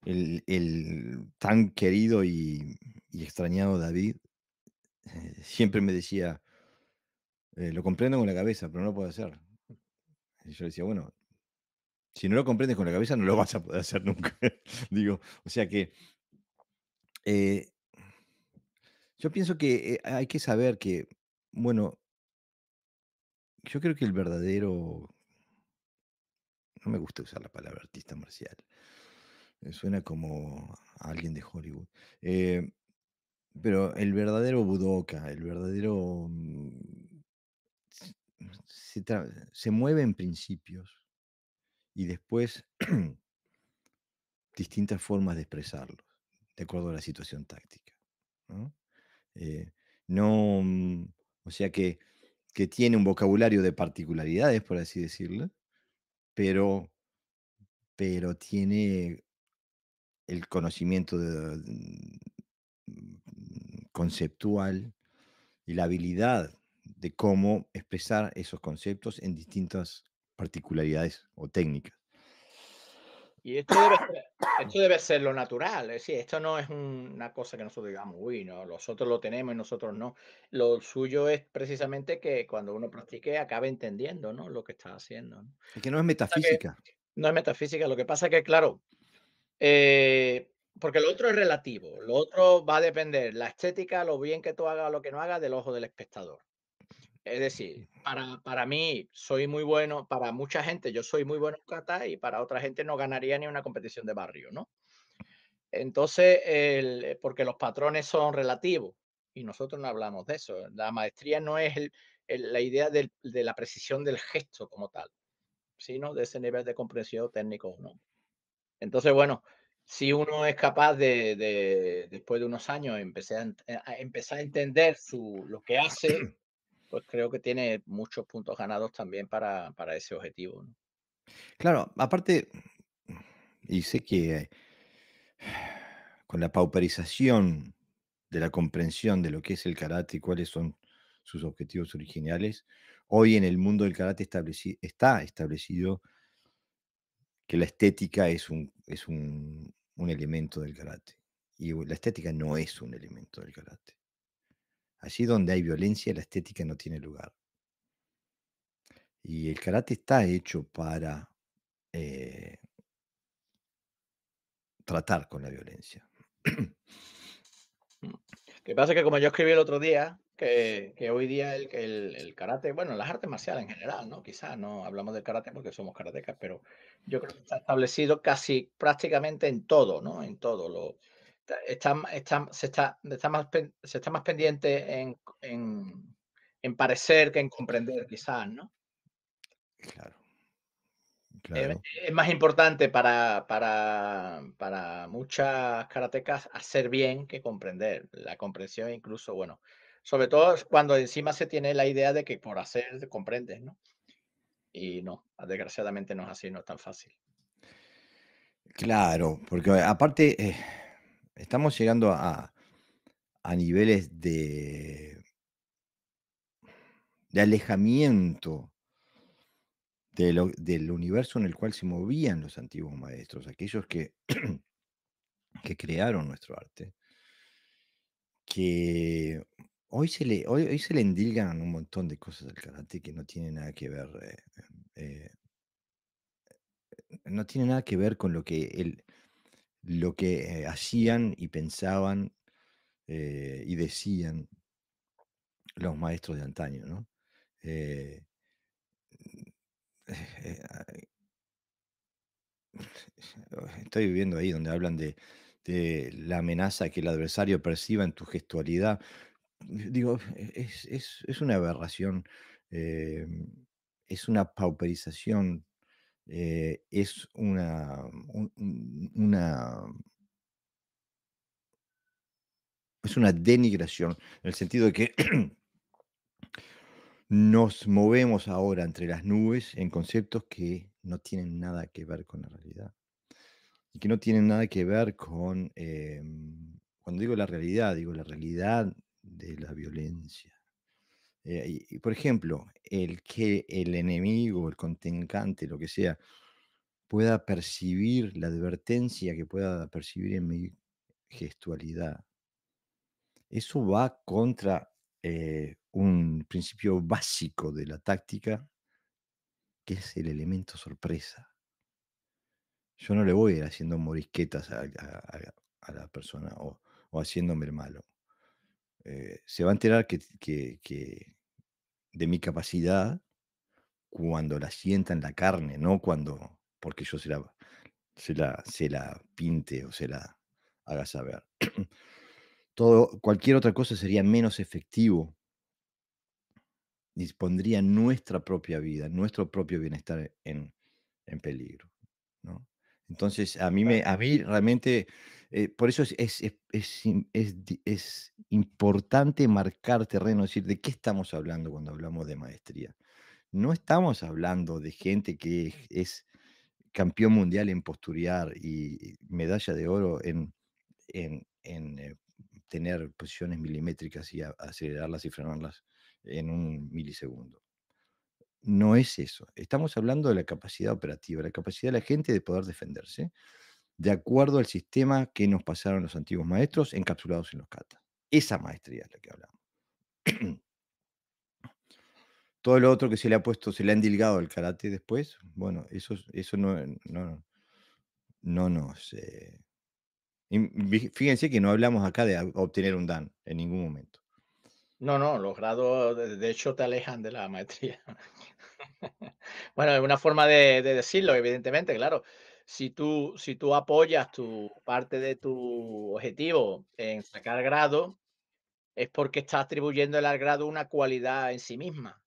el tan querido y extrañado David, siempre me decía: "Lo comprendo con la cabeza, pero no lo puedo hacer". Y yo le decía: "Bueno, si no lo comprendes con la cabeza, no lo vas a poder hacer nunca". Digo, o sea que, eh, yo pienso que, hay que saber que, bueno, yo creo que el verdadero no me gusta usar la palabra artista marcial, suena como a alguien de Hollywood, eh, pero el verdadero budoka, el verdadero, s se mueve en principios y después distintas formas de expresarlos, de acuerdo a la situación táctica, ¿no? Eh, no, o sea que tiene un vocabulario de particularidades, por así decirlo, pero tiene el conocimiento conceptual y la habilidad de cómo expresar esos conceptos en distintas particularidades o técnicas. Y esto debe ser lo natural, es decir, esto no es una cosa que nosotros digamos: "Uy, no, nosotros lo tenemos y nosotros no". Lo suyo es precisamente que cuando uno practique acabe entendiendo, ¿no?, lo que está haciendo, ¿no? Es que no es Pasa que metafísica. no es metafísica, lo que pasa es que, claro, porque lo otro es relativo, lo otro va a depender, la estética, lo bien que tú hagas o lo que no hagas, del ojo del espectador. Es decir, para mí soy muy bueno, para mucha gente yo soy muy bueno en kata y para otra gente no ganaría ni una competición de barrio, ¿no? Entonces, porque los patrones son relativos y nosotros no hablamos de eso. La maestría no es la idea de la precisión del gesto como tal, sino de ese nivel de comprensión técnico, ¿no? Entonces, bueno, si uno es capaz después de unos años, empezar a entender lo que hace, pues creo que tiene muchos puntos ganados también para ese objetivo, ¿no? Claro, aparte, y sé que con la pauperización de la comprensión de lo que es el karate y cuáles son sus objetivos originales, hoy en el mundo del karate está establecido que la estética es un elemento del karate. Y la estética no es un elemento del karate. Allí donde hay violencia, la estética no tiene lugar. Y el karate está hecho para eh, tratar con la violencia. Mm. Lo que pasa es que como yo escribí el otro día, que hoy día el karate, bueno, las artes marciales en general, ¿no? Quizás no hablamos del karate porque somos karatecas, pero yo creo que está establecido casi prácticamente en todo, ¿no? En todo. Se está más pendiente en parecer que en comprender, quizás, ¿no? Claro, Eh, claro. es más importante para muchas karatecas hacer bien que comprender. La comprensión incluso, bueno, sobre todo es cuando encima se tiene la idea de que por hacer comprendes, ¿no? Y no, desgraciadamente no es así, no es tan fácil. Claro, porque aparte estamos llegando a niveles de alejamiento del universo en el cual se movían los antiguos maestros, aquellos que crearon nuestro arte, que hoy se le endilgan un montón de cosas al karate que no tienen nada que ver, eh, no tiene nada que ver con lo que hacían y pensaban y decían los maestros de antaño, ¿no? Eh, eh, Estoy viviendo ahí donde hablan de la amenaza que el adversario perciba en tu gestualidad. Digo, es una aberración, eh, es una pauperización, es es una denigración, en el sentido de que nos movemos ahora entre las nubes en conceptos que no tienen nada que ver con la realidad. Y que no tienen nada que ver con, cuando digo la realidad de la violencia. Por ejemplo, el que el enemigo, el contrincante, lo que sea, pueda percibir la advertencia que pueda percibir en mi gestualidad. Eso va contra un principio básico de la táctica, que es el elemento sorpresa. Yo no le voy a ir haciendo morisquetas a la persona o haciéndome el malo. Se va a enterar de mi capacidad cuando la sienta en la carne, no cuando porque yo se la pinte o se la haga saber. Cualquier otra cosa sería menos efectivo y pondría nuestra propia vida, nuestro propio bienestar en peligro, ¿no? Entonces, a mí realmente, por eso es importante marcar terreno, decir, ¿de qué estamos hablando cuando hablamos de maestría? No estamos hablando de gente que es campeón mundial en posturear y medalla de oro en tener posiciones milimétricas y acelerarlas y frenarlas en un milisegundo. No es eso. Estamos hablando de la capacidad operativa, la capacidad de la gente de poder defenderse de acuerdo al sistema que nos pasaron los antiguos maestros encapsulados en los katas. Esa maestría es la que hablamos. Todo lo otro que se le ha puesto, se le ha endilgado al karate después, bueno, eso no nos... fíjense que no hablamos acá de obtener un dan en ningún momento. No, no, los grados de hecho te alejan de la maestría. Bueno, es una forma de decirlo, evidentemente, claro. Si tú apoyas tu parte de tu objetivo en sacar grado, es porque estás atribuyéndole al grado una cualidad en sí misma.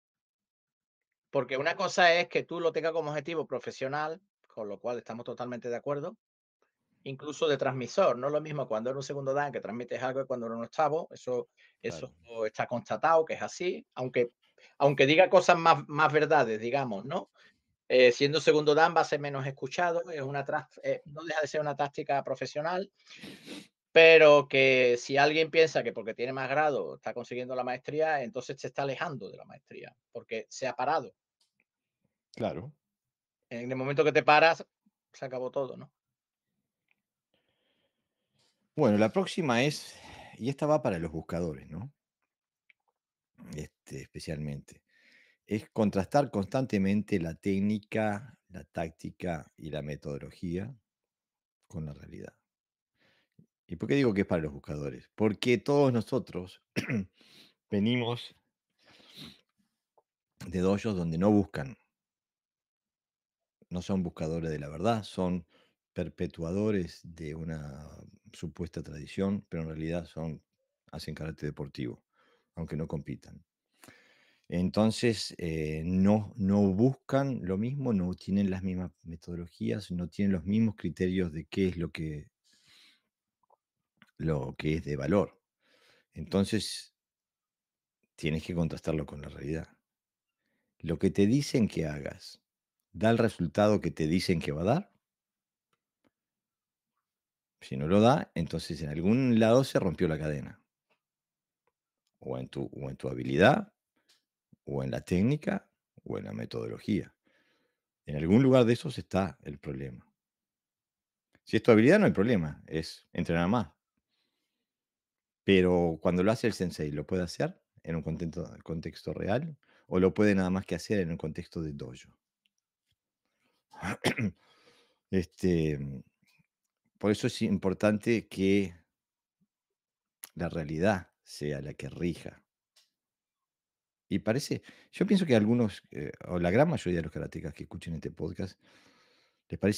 Porque una cosa es que tú lo tengas como objetivo profesional, con lo cual estamos totalmente de acuerdo, incluso de transmisor. No es lo mismo cuando eres un segundo dan que transmites algo que cuando eres un octavo. Claro, Eso está constatado que es así, aunque diga cosas más verdades, digamos, ¿no? Siendo segundo dan va a ser menos escuchado, no deja de ser una táctica profesional, pero que si alguien piensa que porque tiene más grado está consiguiendo la maestría, entonces se está alejando de la maestría, porque se ha parado. claro. En el momento que te paras, se acabó todo, ¿no? Bueno, la próxima es, y esta va para los buscadores, ¿no? Especialmente, es contrastar constantemente la técnica, la táctica y la metodología con la realidad. ¿Y por qué digo que es para los buscadores? Porque todos nosotros venimos de dojos donde no buscan, no son buscadores de la verdad, son perpetuadores de una supuesta tradición, pero en realidad hacen carácter deportivo, aunque no compitan. Entonces, no buscan lo mismo, no tienen las mismas metodologías, no tienen los mismos criterios de qué es lo que es de valor. Entonces, tienes que contrastarlo con la realidad. Lo que te dicen que hagas, ¿da el resultado que te dicen que va a dar? Si no lo da, entonces en algún lado se rompió la cadena, o en tu habilidad, o en la técnica, o en la metodología. En algún lugar de esos está el problema. Si es tu habilidad, no hay problema, es entrenar más. Pero cuando lo hace el sensei, ¿lo puede hacer en un contexto real? ¿O lo puede nada más que hacer en un contexto de dojo? Este, por eso es importante que la realidad sea la que rija. Y yo pienso que algunos, o la gran mayoría de los karatecas que escuchen este podcast,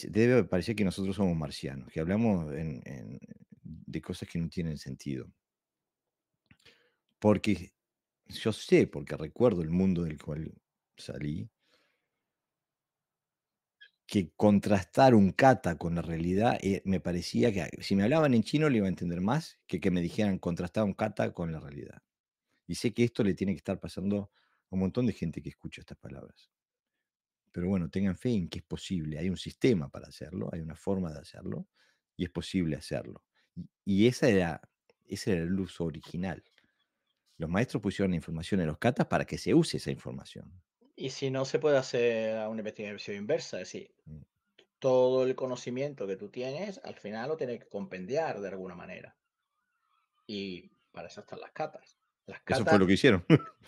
debe parecer que nosotros somos marcianos, que hablamos de cosas que no tienen sentido. Porque yo sé, porque recuerdo el mundo del cual salí, que contrastar un kata con la realidad, me parecía que si me hablaban en chino lo iba a entender más que me dijeran contrastar un kata con la realidad. Y sé que esto le tiene que estar pasando a un montón de gente que escucha estas palabras. Pero bueno, tengan fe en que es posible. Hay un sistema para hacerlo, hay una forma de hacerlo y es posible hacerlo. Y ese era el uso original. Los maestros pusieron la información en los katas para que se use esa información. Y si no, se puede hacer una investigación inversa, es decir, Mm. todo el conocimiento que tú tienes, al final lo tienes que compendiar de alguna manera. Y para eso están las catas. Las Eso fue catas, lo que hicieron.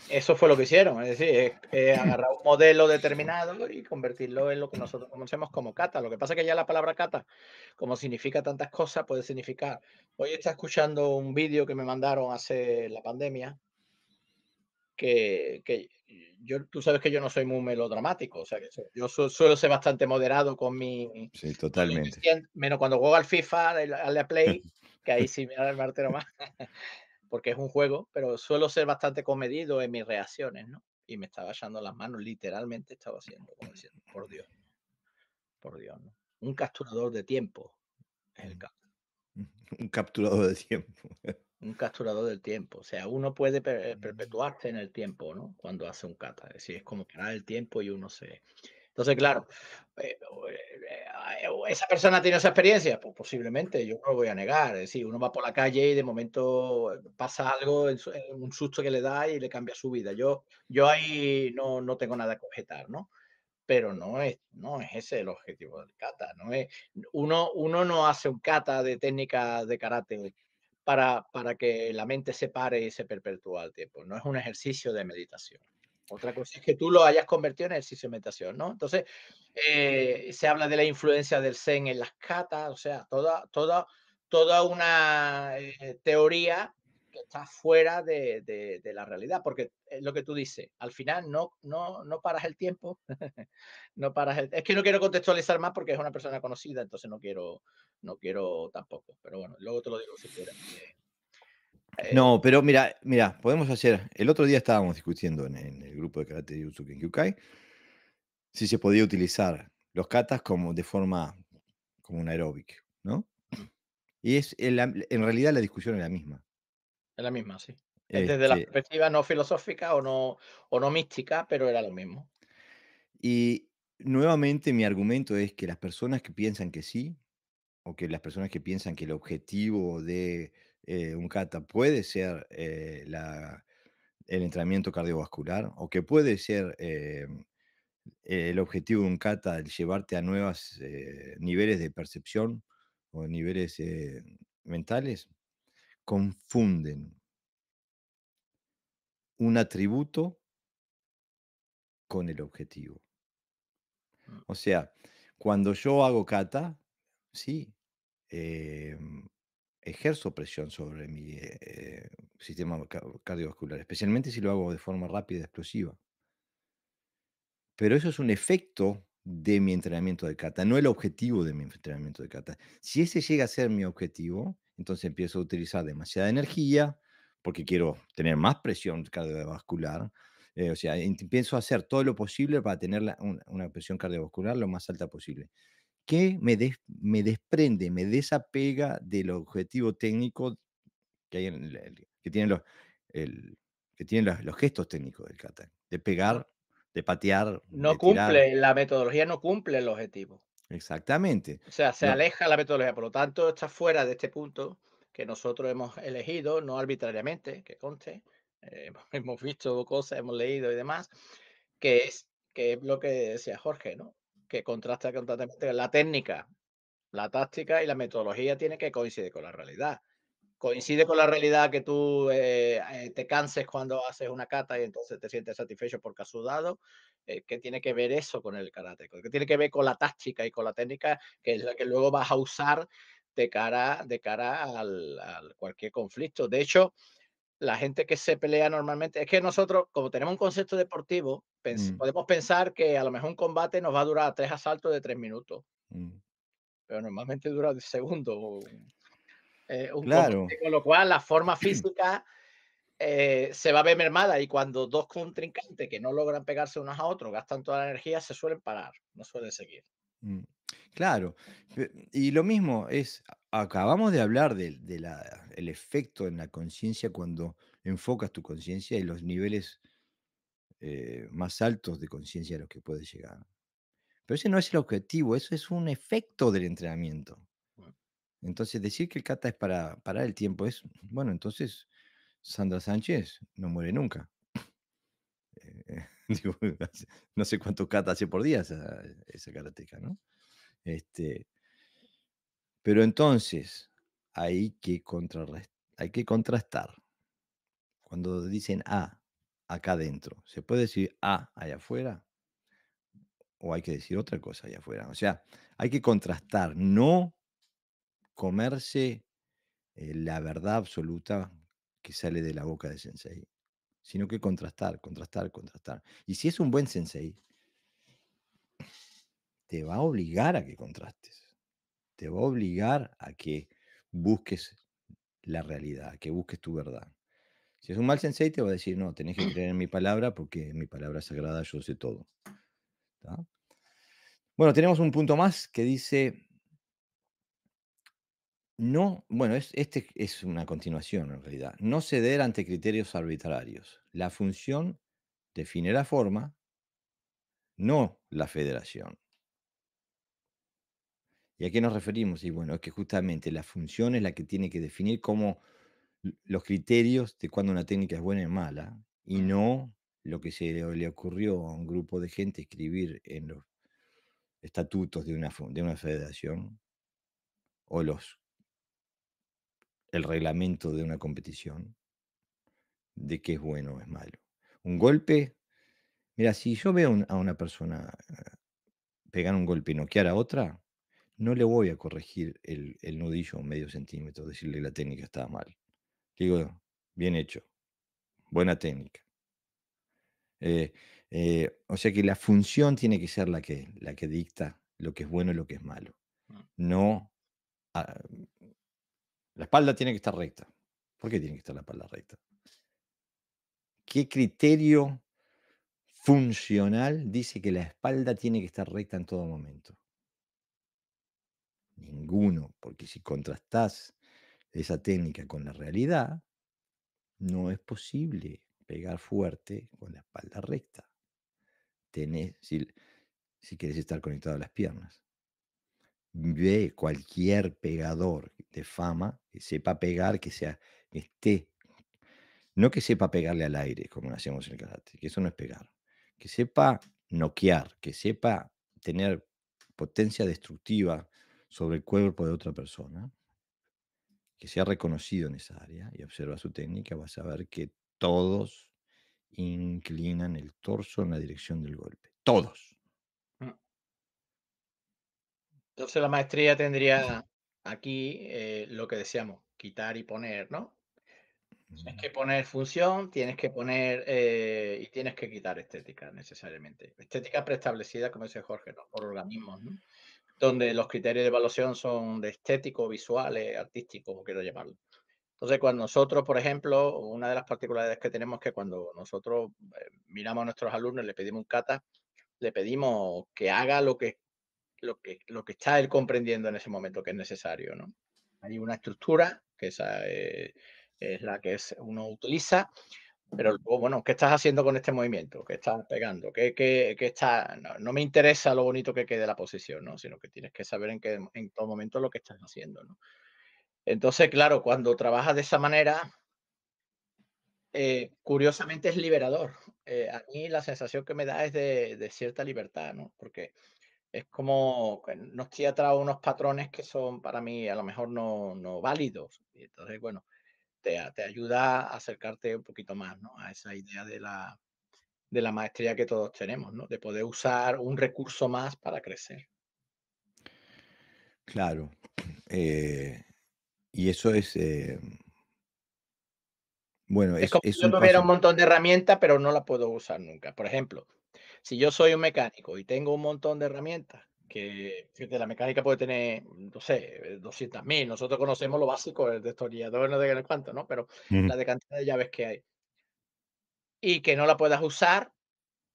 eso fue lo que hicieron, es decir, es agarrar un modelo determinado y convertirlo en lo que nosotros conocemos como cata. Lo que pasa es que ya la palabra cata, como significa tantas cosas, puede significar. Hoy está escuchando un vídeo que me mandaron hace la pandemia, que tú sabes que yo no soy muy melodramático, o sea, que yo suelo ser bastante moderado Sí, con mis totalmente. vertientes, menos cuando juego al FIFA, darle a play, que ahí sí me da el martero más, porque es un juego, pero suelo ser bastante comedido en mis reacciones, ¿no? Y me estaba echando las manos, literalmente estaba haciendo, como diciendo, por Dios, ¿no? Un capturador de tiempo es el caso. Un capturador de tiempo. Un capturador del tiempo. O sea, uno puede perpetuarse en el tiempo, ¿no? Cuando hace un kata. Es decir, es como parar el tiempo y uno se. Entonces, claro, ¿esa persona tiene esa experiencia? Pues posiblemente, yo no lo voy a negar. Es decir, uno va por la calle y de momento pasa algo, un susto que le da y le cambia su vida. Yo ahí no tengo nada que objetar, ¿no? Pero no es ese el objetivo del kata. Uno no hace un kata de técnica de karate para que la mente se pare y se perpetúe al tiempo. No es un ejercicio de meditación. Otra cosa es que tú lo hayas convertido en ejercicio de meditación, ¿no? Entonces, se habla de la influencia del Zen en las katas, o sea, toda una teoría que está fuera de la realidad, porque es lo que tú dices, al final no paras el tiempo, no paras es que no quiero contextualizar más porque es una persona conocida, entonces no quiero tampoco, pero bueno, luego te lo digo si quieres. Eh, No, pero mira, podemos hacer. El otro día estábamos discutiendo en el grupo de karate de Usuken Kyukai si se podía utilizar los katas como un aeróbic, ¿no? mm, Y en realidad la discusión es la misma. es la misma, sí. Es desde la Este, perspectiva no filosófica o no mística, pero era lo mismo. y nuevamente mi argumento es que las personas que piensan que sí, o que las personas que piensan que el objetivo de un kata puede ser el entrenamiento cardiovascular, o que puede ser el objetivo de un kata el llevarte a nuevos niveles de percepción o niveles mentales confunden un atributo con el objetivo. mm, O sea, cuando yo hago kata, sí, em, ejerzo presión sobre mi sistema cardiovascular, especialmente si lo hago de forma rápida y explosiva. Pero eso es un efecto de mi entrenamiento de kata, no el objetivo de mi entrenamiento de kata. Si ese llega a ser mi objetivo, entonces empiezo a utilizar demasiada energía, porque quiero tener más presión cardiovascular. O sea, empiezo a hacer todo lo posible para tener una presión cardiovascular lo más alta posible. Que me desprende, me desapega del objetivo técnico que hay en que tienen el que tienen los gestos técnicos del kata, de no, pegar, de patear, no de tirar. cumple, la metodología no cumple el objetivo. Exactamente. O sea, se Lo aleja la metodología, por lo tanto, está fuera de este punto que nosotros hemos elegido, no arbitrariamente, que conste. Hemos visto cosas, hemos leído y demás, que es lo que decía Jorge, ¿no? Que contrasta completamente la técnica, la táctica y la metodología tiene que coincidir con la realidad. Coincide con la realidad que tú, te canses cuando haces una kata y entonces te sientes satisfecho porque has sudado. ¿Qué tiene que ver eso con el karate? ¿Qué tiene que ver con la táctica y con la técnica, que es la que luego vas a usar de cara al cualquier conflicto? De hecho, la gente que se pelea normalmente es que nosotros, como tenemos un concepto deportivo, mm, podemos pensar que a lo mejor un combate nos va a durar 3 asaltos de 3 minutos, mm. pero normalmente dura segundos, un Claro, combate, con lo cual la forma física se va a ver mermada y cuando dos contrincantes que no logran pegarse unos a otros gastan toda la energía, se suelen parar, no suelen seguir. mm, claro. Y lo mismo es, acabamos de hablar el efecto en la conciencia cuando enfocas tu conciencia y los niveles, más altos de conciencia a los que puedes llegar. Pero ese no es el objetivo, eso es un efecto del entrenamiento. Mm, Entonces, decir que el kata es para parar el tiempo es, bueno, entonces Sandra Sánchez no muere nunca. Digo, no sé cuántos kata hace por día esa karateca, ¿no? Este, pero entonces hay que contrastar. Cuando dicen A, acá adentro, ¿se puede decir A allá afuera? ¿O hay que decir otra cosa allá afuera? O sea, hay que contrastar, no comerse la verdad absoluta que sale de la boca de Sensei, sino que contrastar, contrastar, contrastar. Y si es un buen Sensei, te va a obligar a que contrastes, te va a obligar a que busques la realidad, a que busques tu verdad. Si es un mal Sensei, te va a decir, no, tenés que creer en mi palabra porque mi palabra es sagrada, yo sé todo. ¿Tá? Bueno, tenemos un punto más que dice, no, bueno, este es una continuación en realidad. No ceder ante criterios arbitrarios. La función define la forma, no la federación. ¿Y a qué nos referimos? Y bueno, es que justamente la función es la que tiene que definir cómo los criterios de cuándo una técnica es buena y mala, y mm, no lo que se le ocurrió a un grupo de gente escribir en los estatutos de una federación o el reglamento de una competición de qué es bueno o es malo. Un golpe, mira, si yo veo a una persona pegar un golpe y noquear a otra, no le voy a corregir el nudillo un medio centímetro, decirle que la técnica estaba mal. Le digo, bien hecho, buena técnica. Eh, o sea que la función tiene que ser la que dicta lo que es bueno y lo que es malo. mm. No, ah, la espalda tiene que estar recta. ¿Por qué tiene que estar la espalda recta? ¿Qué criterio funcional dice que la espalda tiene que estar recta en todo momento? Ninguno, porque si contrastás esa técnica con la realidad, no es posible pegar fuerte con la espalda recta. Si querés estar conectado a las piernas. Ve cualquier pegador de fama que sepa pegar, que esté, no que sepa pegarle al aire, como lo hacemos en el karate, que eso no es pegar, que sepa noquear, que sepa tener potencia destructiva sobre el cuerpo de otra persona, que sea reconocido en esa área y observa su técnica, vas a ver que todos inclinan el torso en la dirección del golpe. Todos. Mm. Entonces la maestría tendría aquí lo que decíamos, quitar y poner, ¿no? Tienes Mm, que poner función, tienes que poner y tienes que quitar estética necesariamente. Estética preestablecida, como dice Jorge, ¿no? Por organismos, ¿no? Donde los criterios de evaluación son de estético, visuales, artísticos, como quiero llamarlo. Entonces, cuando nosotros, por ejemplo, una de las particularidades que tenemos es que cuando nosotros miramos a nuestros alumnos, le pedimos un kata, le pedimos que haga lo que está él comprendiendo en ese momento que es necesario, ¿no? Hay una estructura, que esa es la que uno utiliza, pero luego, bueno, ¿qué estás haciendo con este movimiento? ¿Qué estás pegando? ¿Qué está? No me interesa lo bonito que quede la posición, ¿no? Sino que tienes que saber en todo momento lo que estás haciendo, ¿no? Entonces, claro, cuando trabajas de esa manera, curiosamente es liberador. A mí la sensación que me da es de cierta libertad, ¿no? Porque es como que no estoy atado a unos patrones que son para mí a lo mejor no válidos. Y entonces, bueno, te ayuda a acercarte un poquito más, ¿no? A esa idea de la maestría que todos tenemos, ¿no? De poder usar un recurso más para crecer. claro. Eh, y eso es, bueno, Es como es si yo un tuviera paso. un montón de herramientas, pero no las puedo usar nunca. Por ejemplo, si yo soy un mecánico y tengo un montón de herramientas, que fíjate, la mecánica puede tener, no sé, 200.000. Nosotros conocemos lo básico, el destornillador, no sé cuánto, ¿no? Pero Ujú. la de cantidad de llaves que hay. Y que no la puedas usar,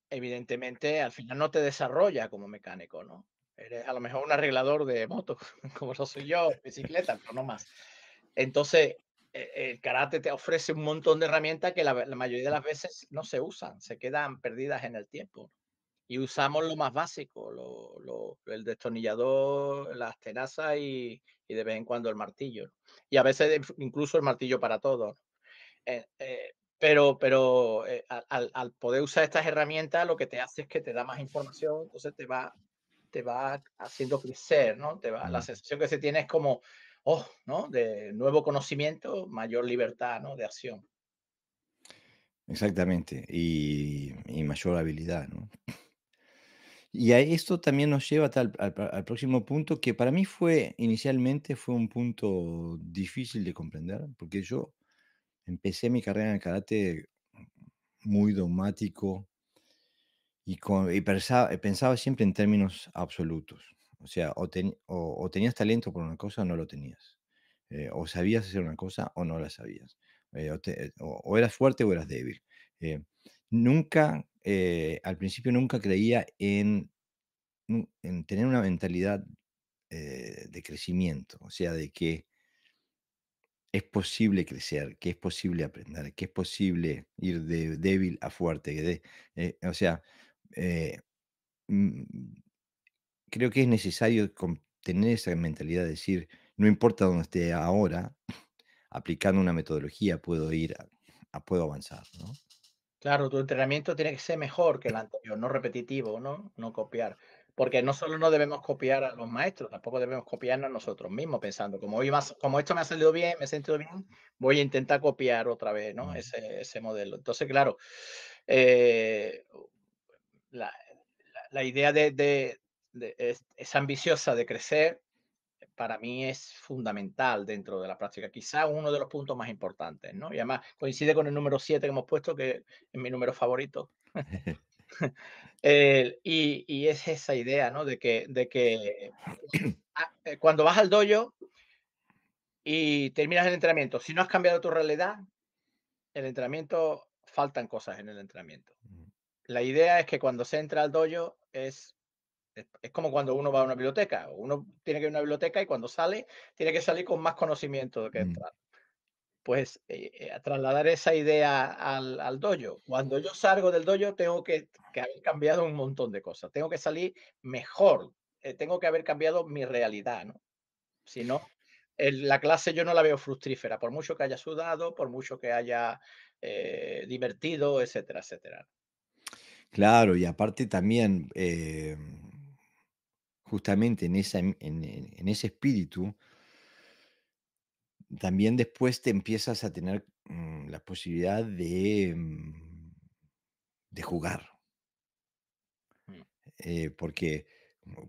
evidentemente, al final no te desarrolla como mecánico, ¿no? Eres a lo mejor un arreglador de motos, como lo soy yo, bicicleta, pero no más. Entonces, el karate te ofrece un montón de herramientas que la mayoría de las veces no se usan, se quedan perdidas en el tiempo. Y usamos lo más básico, el destornillador, las tenazas y de vez en cuando el martillo, ¿no? Y a veces incluso el martillo para todo. Pero al poder usar estas herramientas, lo que te hace es que te da más información, entonces te va haciendo crecer, ¿no? La Mm, sensación que se tiene es como, oh, ¿no? De nuevo conocimiento, mayor libertad, ¿no? De acción. exactamente. Y mayor habilidad, ¿no? Y a esto también nos lleva al próximo punto, que para mí inicialmente fue un punto difícil de comprender, porque yo empecé mi carrera en el karate muy dogmático y pensaba siempre en términos absolutos. O sea, o tenías talento por una cosa o no lo tenías. O sabías hacer una cosa o no la sabías. O eras fuerte o eras débil. Eh, nunca, al principio nunca creía en tener una mentalidad de crecimiento, o sea, de que es posible crecer, que es posible aprender, que es posible ir de débil a fuerte, o sea, eh, mm, creo que es necesario tener esa mentalidad de decir, no importa dónde esté ahora, aplicando una metodología puedo avanzar, ¿no? Claro, tu entrenamiento tiene que ser mejor que el anterior, no repetitivo, ¿no? No copiar. Porque no solo no debemos copiar a los maestros, tampoco debemos copiarnos a nosotros mismos, pensando, como esto me ha salido bien, me he sentido bien, voy a intentar copiar otra vez, ¿no? Mm. Ese modelo. Entonces, claro, eh, la, la idea es ambiciosa de crecer, para mí es fundamental dentro de la práctica, quizá uno de los puntos más importantes, ¿no? Y además coincide con el número 7 que hemos puesto, que es mi número favorito. Y es esa idea, ¿no? De que cuando vas al dojo y terminas el entrenamiento, si no has cambiado tu realidad, el entrenamiento, faltan cosas en el entrenamiento. La idea es que cuando se entra al dojo es como cuando uno va a una biblioteca. Uno tiene que ir a una biblioteca y cuando sale, tiene que salir con más conocimiento de que Mm. entrar. Pues a trasladar esa idea al dojo. Cuando yo salgo del dojo, tengo que haber cambiado un montón de cosas. Tengo que salir mejor. Tengo que haber cambiado mi realidad, ¿no? Si no, la clase yo no la veo fructífera, por mucho que haya sudado, por mucho que haya divertido, etcétera, etcétera. Claro, y aparte también, justamente en ese espíritu, también después te empiezas a tener, la posibilidad de jugar. Mm, Porque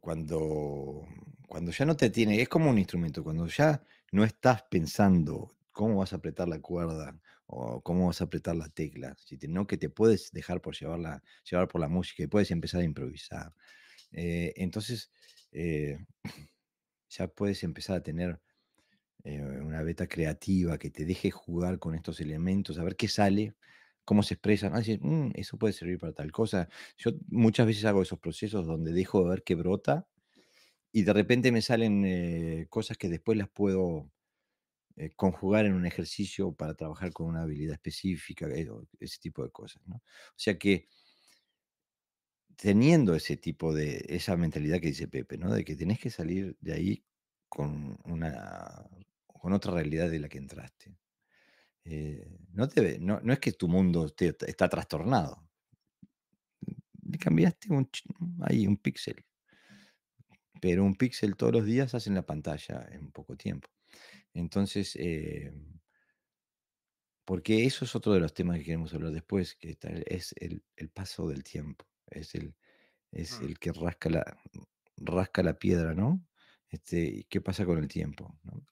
cuando, cuando ya no te tiene, es como un instrumento, cuando ya no estás pensando cómo vas a apretar la cuerda o cómo vas a apretar la tecla, sino que te puedes dejar por llevar por la música y puedes empezar a improvisar. Entonces, eh, ya puedes empezar a tener una beta creativa que te deje jugar con estos elementos, a ver qué sale, cómo se expresan. Ah, decir, eso puede servir para tal cosa. Yo muchas veces hago esos procesos donde dejo de ver qué brota y de repente me salen cosas que después las puedo conjugar en un ejercicio para trabajar con una habilidad específica, o ese tipo de cosas, ¿no? O sea que teniendo ese tipo de, esa mentalidad que dice Pepe, ¿no? De que tenés que salir de ahí con otra realidad de la que entraste. No es que tu mundo está trastornado. Le cambiaste ahí un píxel, pero un píxel todos los días hacen la pantalla en poco tiempo. Entonces, porque eso es otro de los temas que queremos hablar después, es el paso del tiempo, es mm. el que rasca la piedra, ¿no? ¿Y qué pasa con el tiempo, no?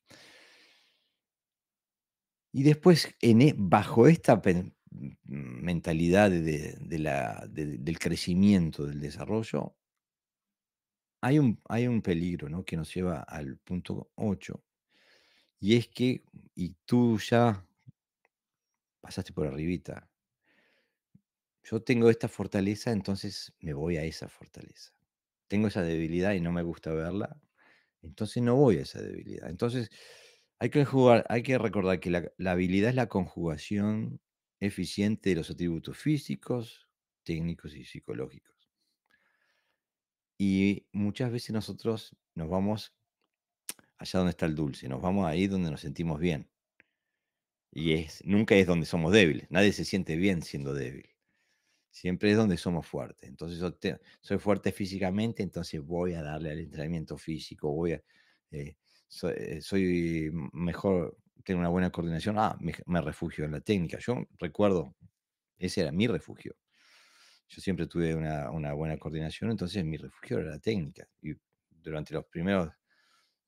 Y después, bajo esta mentalidad del crecimiento, del desarrollo, hay un peligro, ¿no? Que nos lleva al punto 8 y es que, y tú ya pasaste por arribita, yo tengo esta fortaleza, entonces me voy a esa fortaleza. Tengo esa debilidad y no me gusta verla, entonces no voy a esa debilidad. Entonces, hay que recordar que la habilidad es la conjugación eficiente de los atributos físicos, técnicos y psicológicos. Y muchas veces nosotros nos vamos allá donde está el dulce, nos vamos ahí donde nos sentimos bien. Y nunca es donde somos débiles. Nadie se siente bien siendo débil. Siempre es donde somos fuertes. Entonces, soy fuerte físicamente, entonces voy a darle al entrenamiento físico, soy mejor, tengo una buena coordinación, me refugio en la técnica. Yo recuerdo, ese era mi refugio. Yo siempre tuve una buena coordinación, entonces mi refugio era la técnica. Y durante los primeros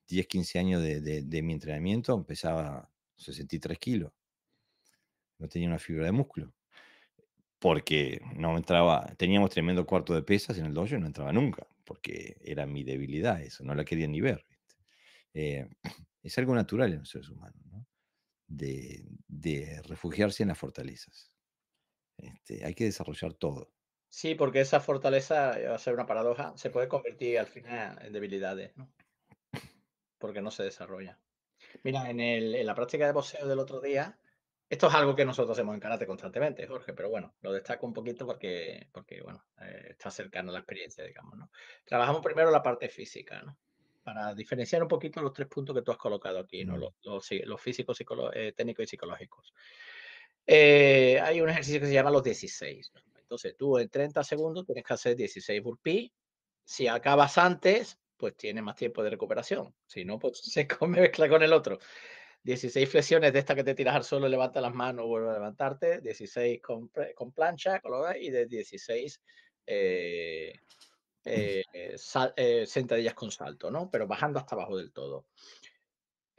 10 15 años de mi entrenamiento pesaba 63 kilos, no tenía una fibra de músculo. Porque no entraba, teníamos tremendo cuarto de pesas en el dojo y no entraba nunca, porque era mi debilidad eso, no la quería ni ver, ¿viste? Eh, es algo natural en los seres humanos, ¿no? De refugiarse en las fortalezas. Hay que desarrollar todo. Sí, porque esa fortaleza, va a ser una paradoja, se puede convertir al final en debilidades, ¿no? Porque no se desarrolla. Mira, en la práctica de boxeo del otro día, esto es algo que nosotros hacemos en karate constantemente, Jorge, pero bueno, lo destaco un poquito porque bueno, está cercano a la experiencia, digamos, ¿no? Trabajamos primero la parte física, ¿no? Para diferenciar un poquito los 3 puntos que tú has colocado aquí, ¿no? Mm, Los físicos, técnicos y psicológicos. Hay un ejercicio que se llama los 16, ¿no? Entonces, tú en 30 segundos tienes que hacer 16 burpees. Si acabas antes, pues tienes más tiempo de recuperación. Si no, pues se come mezcla con el otro. 16 flexiones de estas que te tiras al suelo, levanta las manos, vuelve a levantarte. 16 con plancha, y de 16 eh, sentadillas con salto, ¿no? Pero bajando hasta abajo del todo.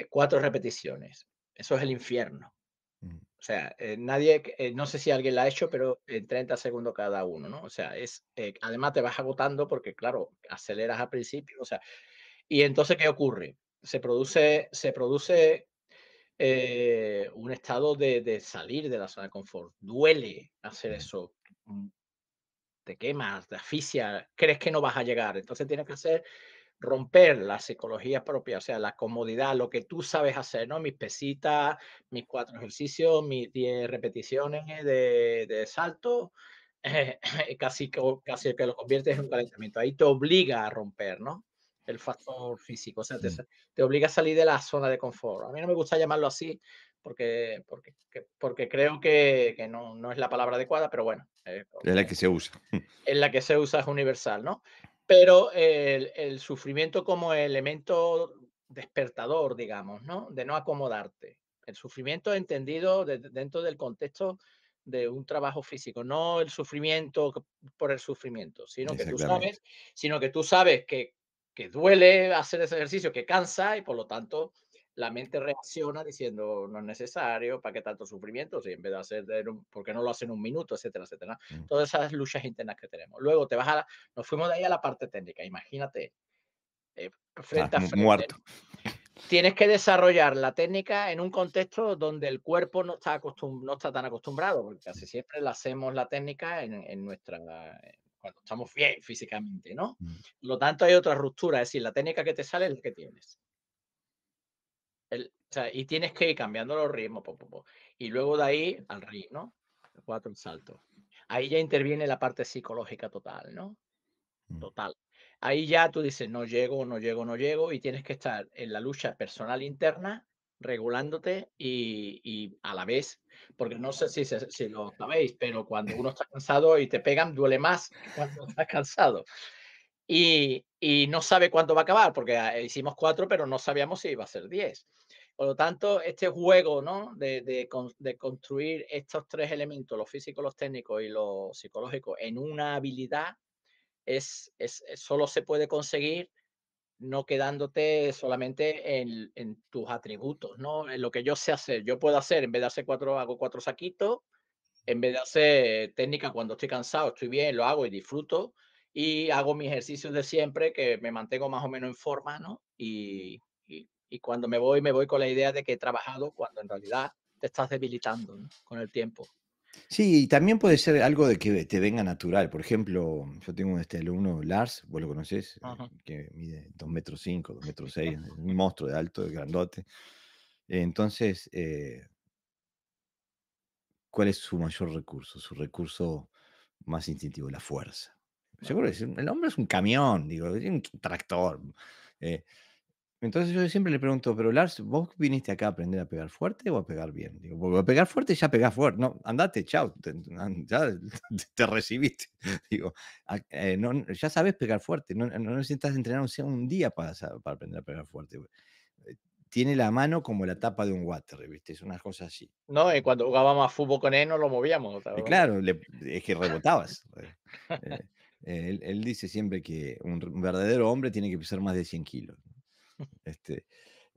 4 repeticiones. Eso es el infierno. mm, O sea, nadie, no sé si alguien la ha hecho, pero en 30 segundos cada uno, ¿no? O sea, además te vas agotando porque, claro, aceleras al principio, o sea, y entonces, ¿qué ocurre? Se produce un estado de salir de la zona de confort. Duele hacer mm, eso. mm, Te quemas, te asfixia, crees que no vas a llegar. Entonces tienes que romper la psicología propia, o sea, la comodidad, lo que tú sabes hacer, ¿no? Mis pesitas, mis 4 ejercicios, mis 10 repeticiones de salto, eh, casi que lo conviertes en un calentamiento. Ahí te obliga a romper, ¿no? El factor físico, o sea, mm. te obliga a salir de la zona de confort. A mí no me gusta llamarlo así porque creo que no es la palabra adecuada, pero bueno, Es la que se usa. en la que se usa es universal, ¿no? Pero el sufrimiento como elemento despertador, digamos, ¿no? De no acomodarte. El sufrimiento entendido dentro del contexto de un trabajo físico, no el sufrimiento por el sufrimiento, exactamente. sino que tú sabes que duele hacer ese ejercicio, que cansa y por lo tanto la mente reacciona diciendo no es necesario, ¿para qué tanto sufrimiento? Si en vez de hacer, ¿por qué no lo hacen un minuto? Etcétera, etcétera. Mm. Todas esas luchas internas que tenemos. Luego te vas a nos fuimos de ahí a la parte técnica. Imagínate, eh, frente a frente. Muerto. Tienes que desarrollar la técnica en un contexto donde el cuerpo no está tan acostumbrado, porque casi siempre la hacemos la técnica en nuestra cuando estamos bien físicamente, ¿no? Mm. Por lo tanto, hay otra ruptura, es decir, la técnica que te sale es la que tienes. O sea, y tienes que ir cambiando los ritmos, po, po, po. Y luego de ahí al ritmo, ¿no? 4 saltos. Ahí ya interviene la parte psicológica total, ¿no? Mm. Total. Ahí ya tú dices: "No llego, no llego, no llego", y tienes que estar en la lucha personal interna, regulándote y a la vez, porque no sé si lo sabéis, pero cuando uno está cansado y te pegan, duele más que cuando estás cansado. Y no sabe cuándo va a acabar, porque, hicimos 4 pero no sabíamos si iba a ser 10. Por lo tanto, este juego, ¿no? De construir estos 3 elementos, lo físico, los técnicos y lo psicológico, en una habilidad solo se puede conseguir no quedándote solamente en tus atributos, ¿no? En lo que yo sé hacer. Yo puedo hacer, en vez de hacer 4, hago 4 saquitos, en vez de hacer técnica cuando estoy cansado, estoy bien, lo hago y disfruto, y hago mis ejercicios de siempre, que me mantengo más o menos en forma, ¿no? Y cuando me voy con la idea de que he trabajado, cuando en realidad te estás debilitando, ¿no? Con el tiempo. Sí, y también puede ser algo de que te venga natural. Por ejemplo, yo tengo este alumno, Lars, vos lo conocés, Ujú. que mide 2,5 m, 2,6 m, un monstruo de alto, de grandote. Entonces, ¿cuál es su mayor recurso? Su recurso más instintivo, la fuerza. Bueno, Seguro que el hombre es un camión, digo, es un tractor. eh, Entonces yo siempre le pregunto, pero Lars, ¿vos viniste acá a aprender a pegar fuerte o a pegar bien? Digo, porque a pegar fuerte ya pegás fuerte. No, andate, chao, ya te recibiste. Digo, ya sabes pegar fuerte, no necesitas entrenar un día para aprender a pegar fuerte. Eh, Tiene la mano como la tapa de un water, ¿viste? Es una cosa así. no, y cuando jugábamos a fútbol con él no lo movíamos, ¿te Y acuerdas? claro, es que rebotabas. Eh, él dice siempre que un verdadero hombre tiene que pesar más de 100 kilos. Este,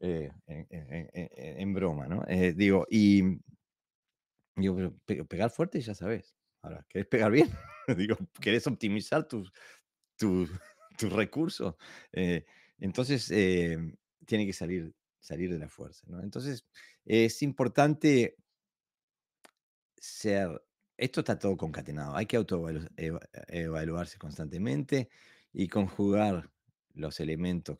en broma, ¿no? Digo, pero pegar fuerte ya sabes. Ahora, ¿querés pegar bien? Digo, ¿querés optimizar tus tus recursos? Eh, entonces, tiene que salir de la fuerza, ¿no? Entonces, es importante ser esto está todo concatenado. Hay que evaluarse constantemente y conjugar los elementos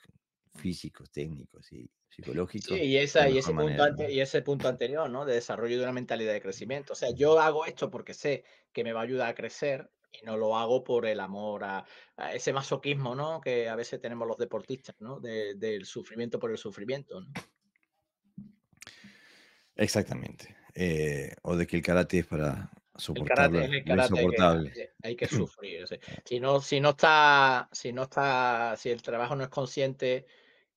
físicos, técnicos y Sí, psicológicos y de la esa mejor manera, ¿no? y ese punto anterior, ¿no? De desarrollo de una mentalidad de crecimiento. O sea, yo hago esto porque sé que me va a ayudar a crecer y no lo hago por el amor a ese masoquismo, ¿no? Que a veces tenemos los deportistas, ¿no? Del sufrimiento por el sufrimiento, ¿no? Exactamente. O de que el karate es para El soportar karate es el lo karate que insoportable. hay que sufrir, o sea, si el trabajo no es consciente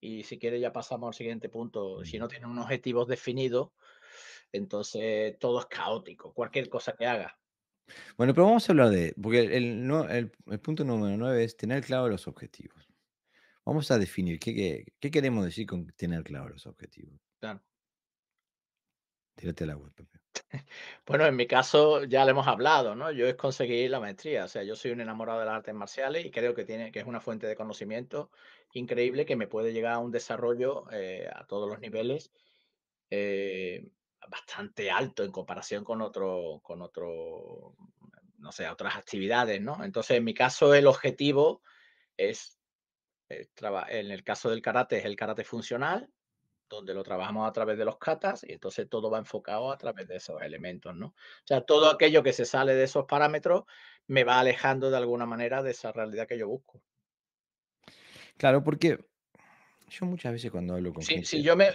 y si quiere ya pasamos al siguiente punto, si Mm. no tiene unos objetivos definidos, entonces todo es caótico, cualquier cosa que haga. Bueno, pero vamos a hablar porque el punto número 9 es tener claro los objetivos. Vamos a definir qué queremos decir con tener claro los objetivos. Claro. Tírate al agua, Pepe. Bueno, en mi caso ya lo hemos hablado, ¿no? Yo es conseguir la maestría, o sea, yo soy un enamorado de las artes marciales y creo que es una fuente de conocimiento increíble que me puede llegar a un desarrollo, a todos los niveles eh, bastante alto en comparación con otro, no sé, otras actividades, ¿no? Entonces, en mi caso, el objetivo es, en el caso del karate, es el karate funcional, donde lo trabajamos a través de los katas y entonces todo va enfocado a través de esos elementos, ¿no? O sea, todo aquello que se sale de esos parámetros me va alejando de alguna manera de esa realidad que yo busco. Claro, porque yo muchas veces cuando hablo con Si, gente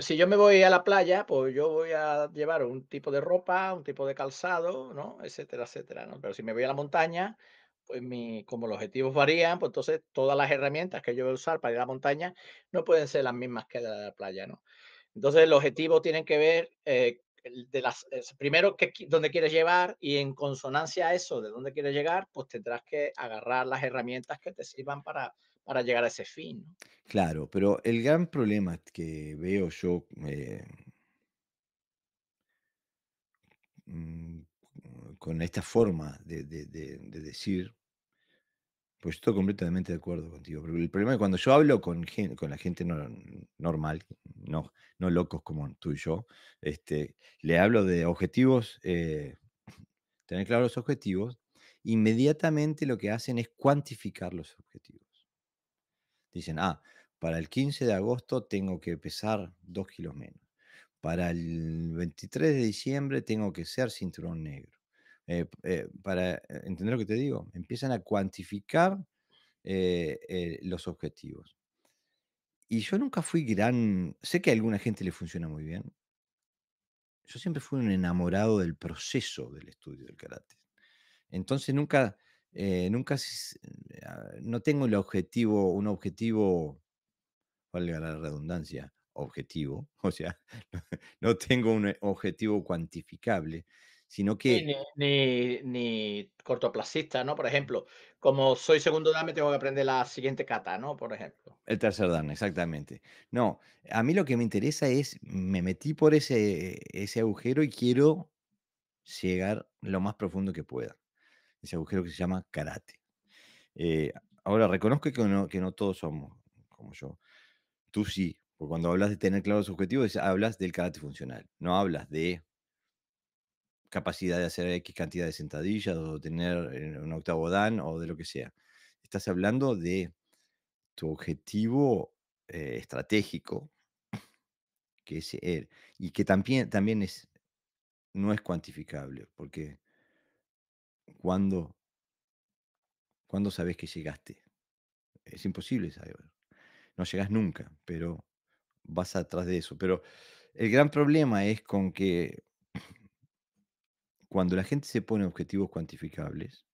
si yo me voy a la playa, pues yo voy a llevar un tipo de ropa, un tipo de calzado, ¿no? Etcétera, etcétera, ¿no? Pero si me voy a la montaña, pues como los objetivos varían, pues entonces todas las herramientas que yo voy a usar para ir a la montaña no pueden ser las mismas que de la playa, ¿no? Entonces, los objetivos tienen que ver, primero dónde quieres llevar y en consonancia a eso, de dónde quieres llegar, pues tendrás que agarrar las herramientas que te sirvan para llegar a ese fin, ¿no? Claro, pero el gran problema que veo yo, mm, con esta forma de decir, pues estoy completamente de acuerdo contigo, pero el problema es cuando yo hablo con la gente normal, no locos como tú y yo, le hablo de objetivos, tener claros los objetivos, inmediatamente lo que hacen es cuantificar los objetivos. Dicen, para el 15 de agosto tengo que pesar 2 kilos menos. Para el 23 de diciembre tengo que ser cinturón negro. ¿Entender lo que te digo? Empiezan a cuantificar los objetivos. Y yo nunca fui sé que a alguna gente le funciona muy bien. Yo siempre fui un enamorado del proceso del estudio del karate. Entonces nunca, no tengo un objetivo, valga la redundancia, objetivo, o sea, no tengo un objetivo cuantificable, sino Sí, que ni cortoplacista, ¿no? Por ejemplo, como soy segundo dan, me tengo que aprender la siguiente kata, ¿no? Por ejemplo. el tercer dan, exactamente. No, a mí lo que me interesa es, me metí por ese agujero y quiero llegar lo más profundo que pueda. Ese agujero que se llama karate. Eh, Ahora, reconozco que no todos somos como yo. Tú sí, porque cuando hablas de tener claros objetivos, hablas del karate funcional. No hablas de capacidad de hacer X cantidad de sentadillas o tener un octavo dan o de lo que sea. Estás hablando de tu objetivo estratégico, que es y que también no es cuantificable, porque ¿cuándo, ¿cuándo sabes que llegaste? Es imposible saber. No llegas nunca, pero vas atrás de eso. Pero el gran problema es con que cuando la gente se pone objetivos cuantificables,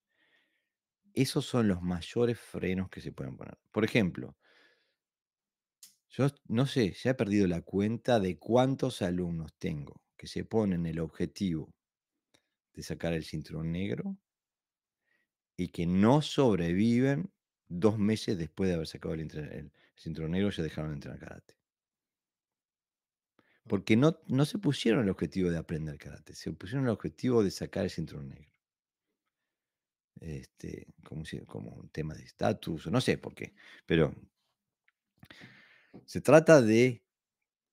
esos son los mayores frenos que se pueden poner. Por ejemplo, yo no sé, ya he perdido la cuenta de cuántos alumnos tengo que se ponen el objetivo de sacar el cinturón negro y que no sobreviven 2 meses después de haber sacado el cinturón negro, ya dejaron de entrenar karate. Porque no se pusieron el objetivo de aprender karate, se pusieron el objetivo de sacar el cinturón negro. Como un tema de estatus, o no sé por qué, pero se trata de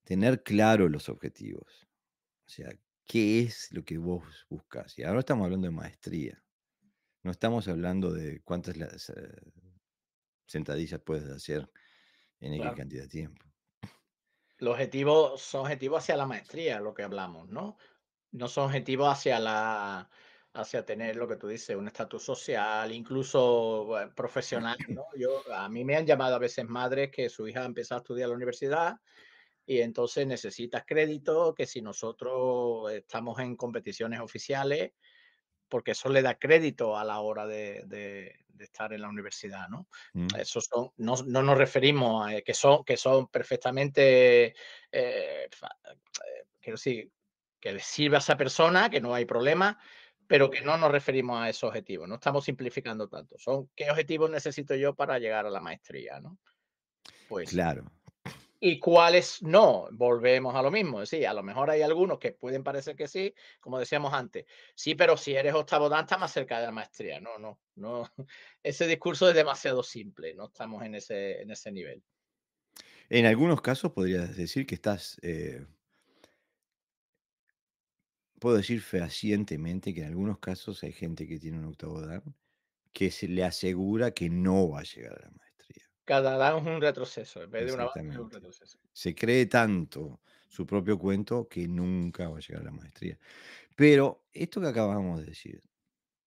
tener claro los objetivos. O sea, ¿qué es lo que vos buscas? Y ahora estamos hablando de maestría. No estamos hablando de cuántas sentadillas puedes hacer en X Claro. cantidad de tiempo. Los objetivos son objetivos hacia la maestría, lo que hablamos, ¿no? No son objetivos hacia tener lo que tú dices, un estatus social, incluso profesional, ¿no? A mí me han llamado a veces madres que su hija ha empezado a estudiar en la universidad y entonces necesitas crédito, que si nosotros estamos en competiciones oficiales, porque eso le da crédito a la hora de estar en la universidad, ¿no? ¿Mm? Esos son, no nos referimos a que son perfectamente, quiero decir, que le sirve a esa persona, que no hay problema, pero que no nos referimos a esos objetivos. No estamos simplificando tanto. Son qué objetivos necesito yo para llegar a la maestría, ¿no? Pues Claro. y cuáles no, volvemos a lo mismo. Sí, a lo mejor hay algunos que pueden parecer que sí, como decíamos antes. Sí, pero si eres octavo dan, estás más cerca de la maestría. No, no, no. Ese discurso es demasiado simple. No estamos en ese nivel. En algunos casos podrías decir que puedo decir fehacientemente que en algunos casos hay gente que tiene un octavo dan que se le asegura que no va a llegar a la maestría. Cada dan es un retroceso. En vez de un avance, es un Exactamente. retroceso. Se cree tanto su propio cuento que nunca va a llegar a la maestría. Pero esto que acabamos de decir,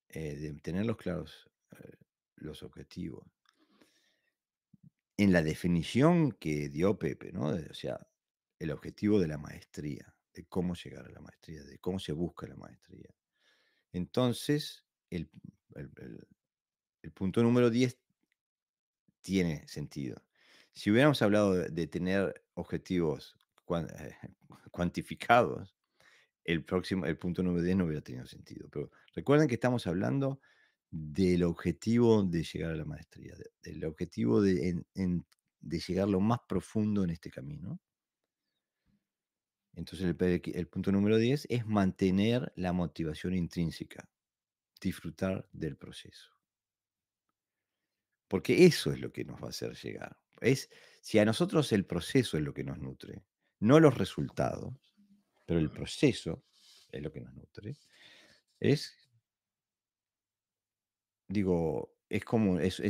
de tenerlos claros, los objetivos, en la definición que dio Pepe, ¿no? O sea, el objetivo de la maestría, de cómo llegar a la maestría, de cómo se busca la maestría. Entonces, el el punto número 10 tiene sentido. Si hubiéramos hablado de tener objetivos cuantificados, el punto número 10 no hubiera tenido sentido. Pero recuerden que estamos hablando del objetivo de llegar a la maestría, del objetivo de llegar lo más profundo en este camino. Entonces, el punto número 10 es mantener la motivación intrínseca, disfrutar del proceso. Porque eso es lo que nos va a hacer llegar. Si a nosotros el proceso es lo que nos nutre, no los resultados, pero el Mm. proceso es lo que nos nutre, es, digo, es como, es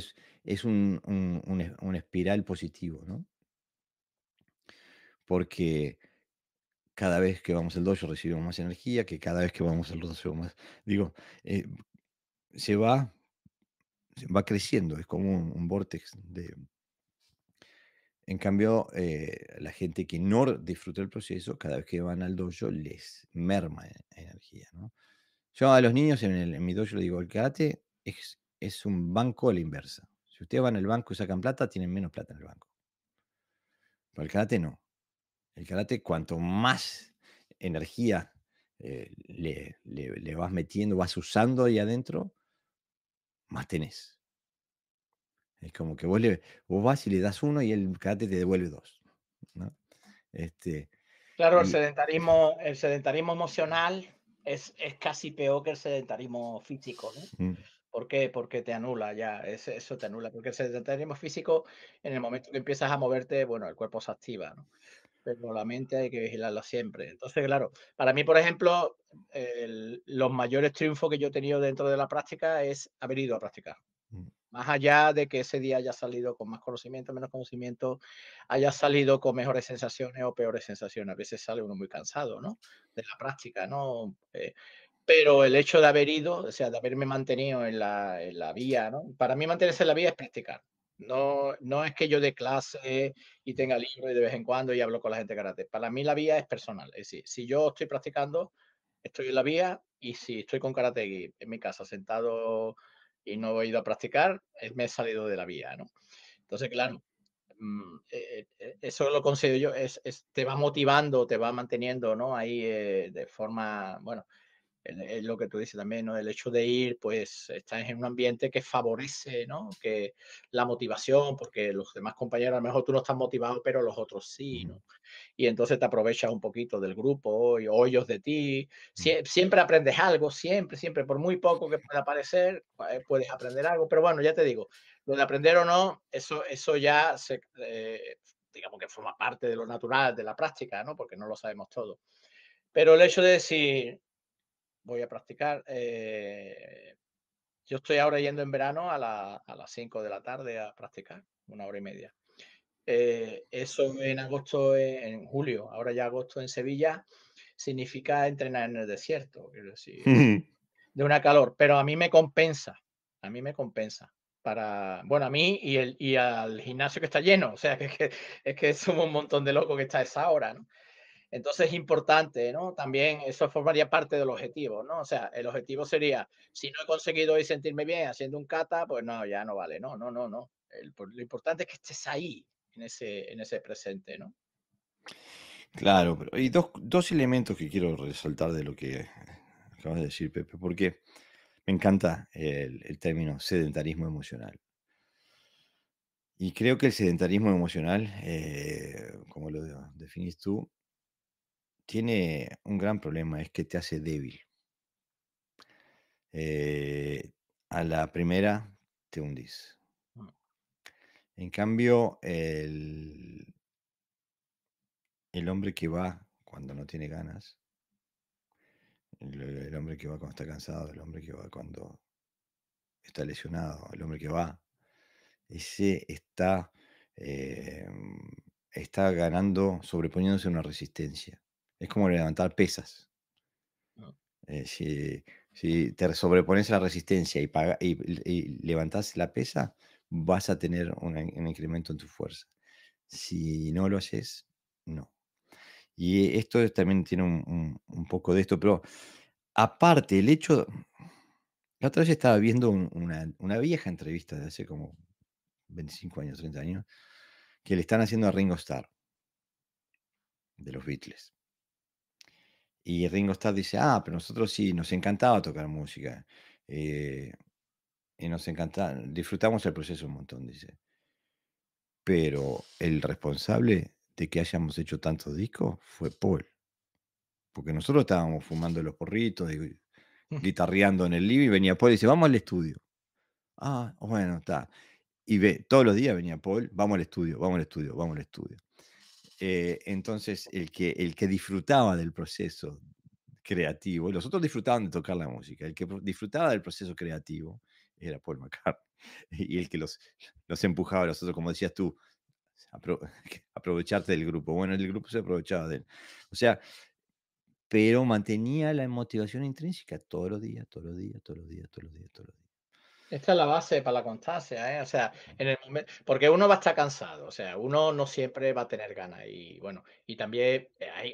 un espiral positivo, ¿no? Porque cada vez que vamos al dojo recibimos más energía, que cada vez que vamos al dojo más, digo, eh, se va, se va creciendo, es como un vortex de. En cambio, la gente que no disfruta el proceso, cada vez que van al dojo les merma energía, ¿no? Yo a los niños en mi dojo les digo, el karate es un banco a la inversa. Si ustedes van al banco y sacan plata, tienen menos plata en el banco. Pero el karate no. El karate, cuanto más energía le vas metiendo, vas usando ahí adentro, más tenés. Es como que vos vas y le das uno y el karate te devuelve dos, ¿no? Este, Claro, y, el sedentarismo emocional es casi peor que el sedentarismo físico, ¿no? mm, ¿Por qué? Porque te anula ya, eso te anula, porque el sedentarismo físico, en el momento que empiezas a moverte, bueno, el cuerpo se activa, ¿no? Pero la mente hay que vigilarla siempre. Entonces, claro, para mí, por ejemplo, los mayores triunfos que yo he tenido dentro de la práctica es haber ido a practicar. mm, Más allá de que ese día haya salido con más conocimiento, menos conocimiento, haya salido con mejores sensaciones o peores sensaciones. A veces sale uno muy cansado, ¿no? De la práctica, ¿no? Pero el hecho de haber ido, o sea, de haberme mantenido en la vía, ¿no? Para mí mantenerse en la vía es practicar. No, no es que yo dé clase y tenga libros de vez en cuando y hablo con la gente de karate. Para mí la vía es personal. Es decir, si yo estoy practicando, estoy en la vía, y si estoy con karate en mi casa sentado y no he ido a practicar, me he salido de la vía, ¿no? Entonces, claro, eso lo considero yo, te va motivando, te va manteniendo, ¿no? Ahí de forma, bueno, es lo que tú dices también, ¿no? El hecho de ir, pues estás en un ambiente que favorece, ¿no? Que la motivación, porque los demás compañeros, a lo mejor tú no estás motivado, pero los otros sí, mm, ¿no? Y entonces te aprovechas un poquito del grupo o ellos de ti. mm, Siempre aprendes algo, siempre, siempre, por muy poco que pueda parecer, puedes aprender algo. Pero bueno, ya te digo, lo de aprender o no, eso ya digamos que forma parte de lo natural, de la práctica, ¿no? Porque no lo sabemos todo. Pero el hecho de decir, voy a practicar. Yo estoy ahora yendo en verano a las 5 de la tarde a practicar, 1 hora y media. Eso en agosto, en julio, ahora ya agosto en Sevilla, significa entrenar en el desierto, quiero decir, de una calor, pero a mí me compensa. Bueno, a mí y al gimnasio que está lleno, o sea, es que somos un montón de locos que está a esa hora, ¿no? Entonces es importante, ¿no? También eso formaría parte del objetivo, ¿no? O sea, el objetivo sería, si no he conseguido hoy sentirme bien haciendo un kata, pues no, ya no vale. No, no, no, no. Lo importante es que estés ahí, en ese presente, ¿no? claro, pero hay dos elementos que quiero resaltar de lo que acabas de decir, Pepe, porque me encanta el término sedentarismo emocional. Y creo que el sedentarismo emocional, como lo definís tú, tiene un gran problema, es que te hace débil. Eh, a la primera te hundís. Mm, En cambio, el hombre que va cuando no tiene ganas, el hombre que va cuando está cansado, el hombre que va cuando está lesionado, el hombre que va, ese eh, está ganando, sobreponiéndose a una resistencia. Es como levantar pesas. mm, Si te sobrepones a la resistencia y levantás la pesa, vas a tener un incremento en tu fuerza. Si no lo haces, no. Y esto también tiene un poco de esto, pero aparte, el hecho, La otra vez estaba viendo una vieja entrevista de hace como 25 años, 30 años, que le están haciendo a Ringo Starr, de los Beatles. Y Ringo Starr dice: "Ah, pero nosotros sí, nos encantaba tocar música, eh, y nos encanta disfrutamos el proceso un montón", dice. Pero el responsable de que hayamos hecho tantos discos fue Paul, porque nosotros estábamos fumando los porritos y guitarreando en el living, venía Paul y dice: "Vamos al estudio". "Ah, bueno, está". Y todos los días venía Paul: "Vamos al estudio, vamos al estudio, vamos al estudio". Entonces, el que disfrutaba del proceso creativo, los otros disfrutaban de tocar la música, el que disfrutaba del proceso creativo era Paul McCartney, y el que los empujaba a los otros, como decías tú, apro aprovecharte del grupo. Bueno, el grupo se aprovechaba de él. O sea, pero mantenía la motivación intrínseca todos los días, todos los días, todos los días, todos los días, todos los días. Esta es la base para la constancia, ¿eh? O sea, en el momento porque uno va a estar cansado, o sea, uno no siempre va a tener ganas y bueno, y también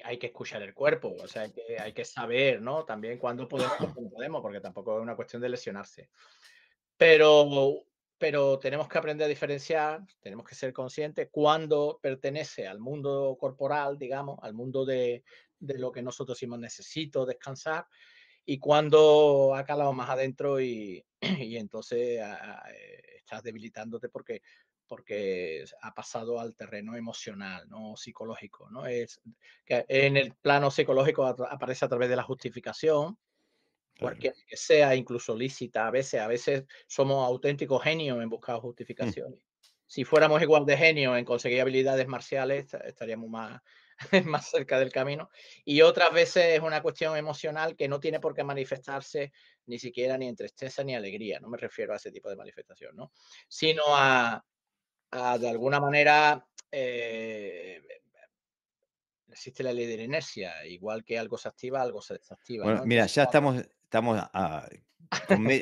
hay que escuchar el cuerpo, o sea, hay que saber, ¿no? También cuándo podemos, cuándo no podemos, porque tampoco es una cuestión de lesionarse. Pero pero tenemos que aprender a diferenciar, tenemos que ser conscientes cuándo pertenece al mundo corporal, digamos, al mundo de lo que nosotros decimos necesito descansar, y cuando ha calado más adentro y, y entonces estás debilitándote porque ha pasado al terreno emocional, no psicológico, ¿no? Es que en el plano psicológico aparece a través de la justificación, Claro. cualquiera que sea, incluso lícita, a veces somos auténticos genios en buscar Mm, justificaciones. Si fuéramos igual de genios en conseguir habilidades marciales, estaríamos más, más cerca del camino. Y otras veces es una cuestión emocional que no tiene por qué manifestarse ni siquiera ni en tristeza ni alegría. No me refiero a ese tipo de manifestación, ¿no? Sino de alguna manera, existe la ley de la inercia, igual que algo se activa, algo se desactiva, bueno, ¿no? mira, Entonces, ya estamos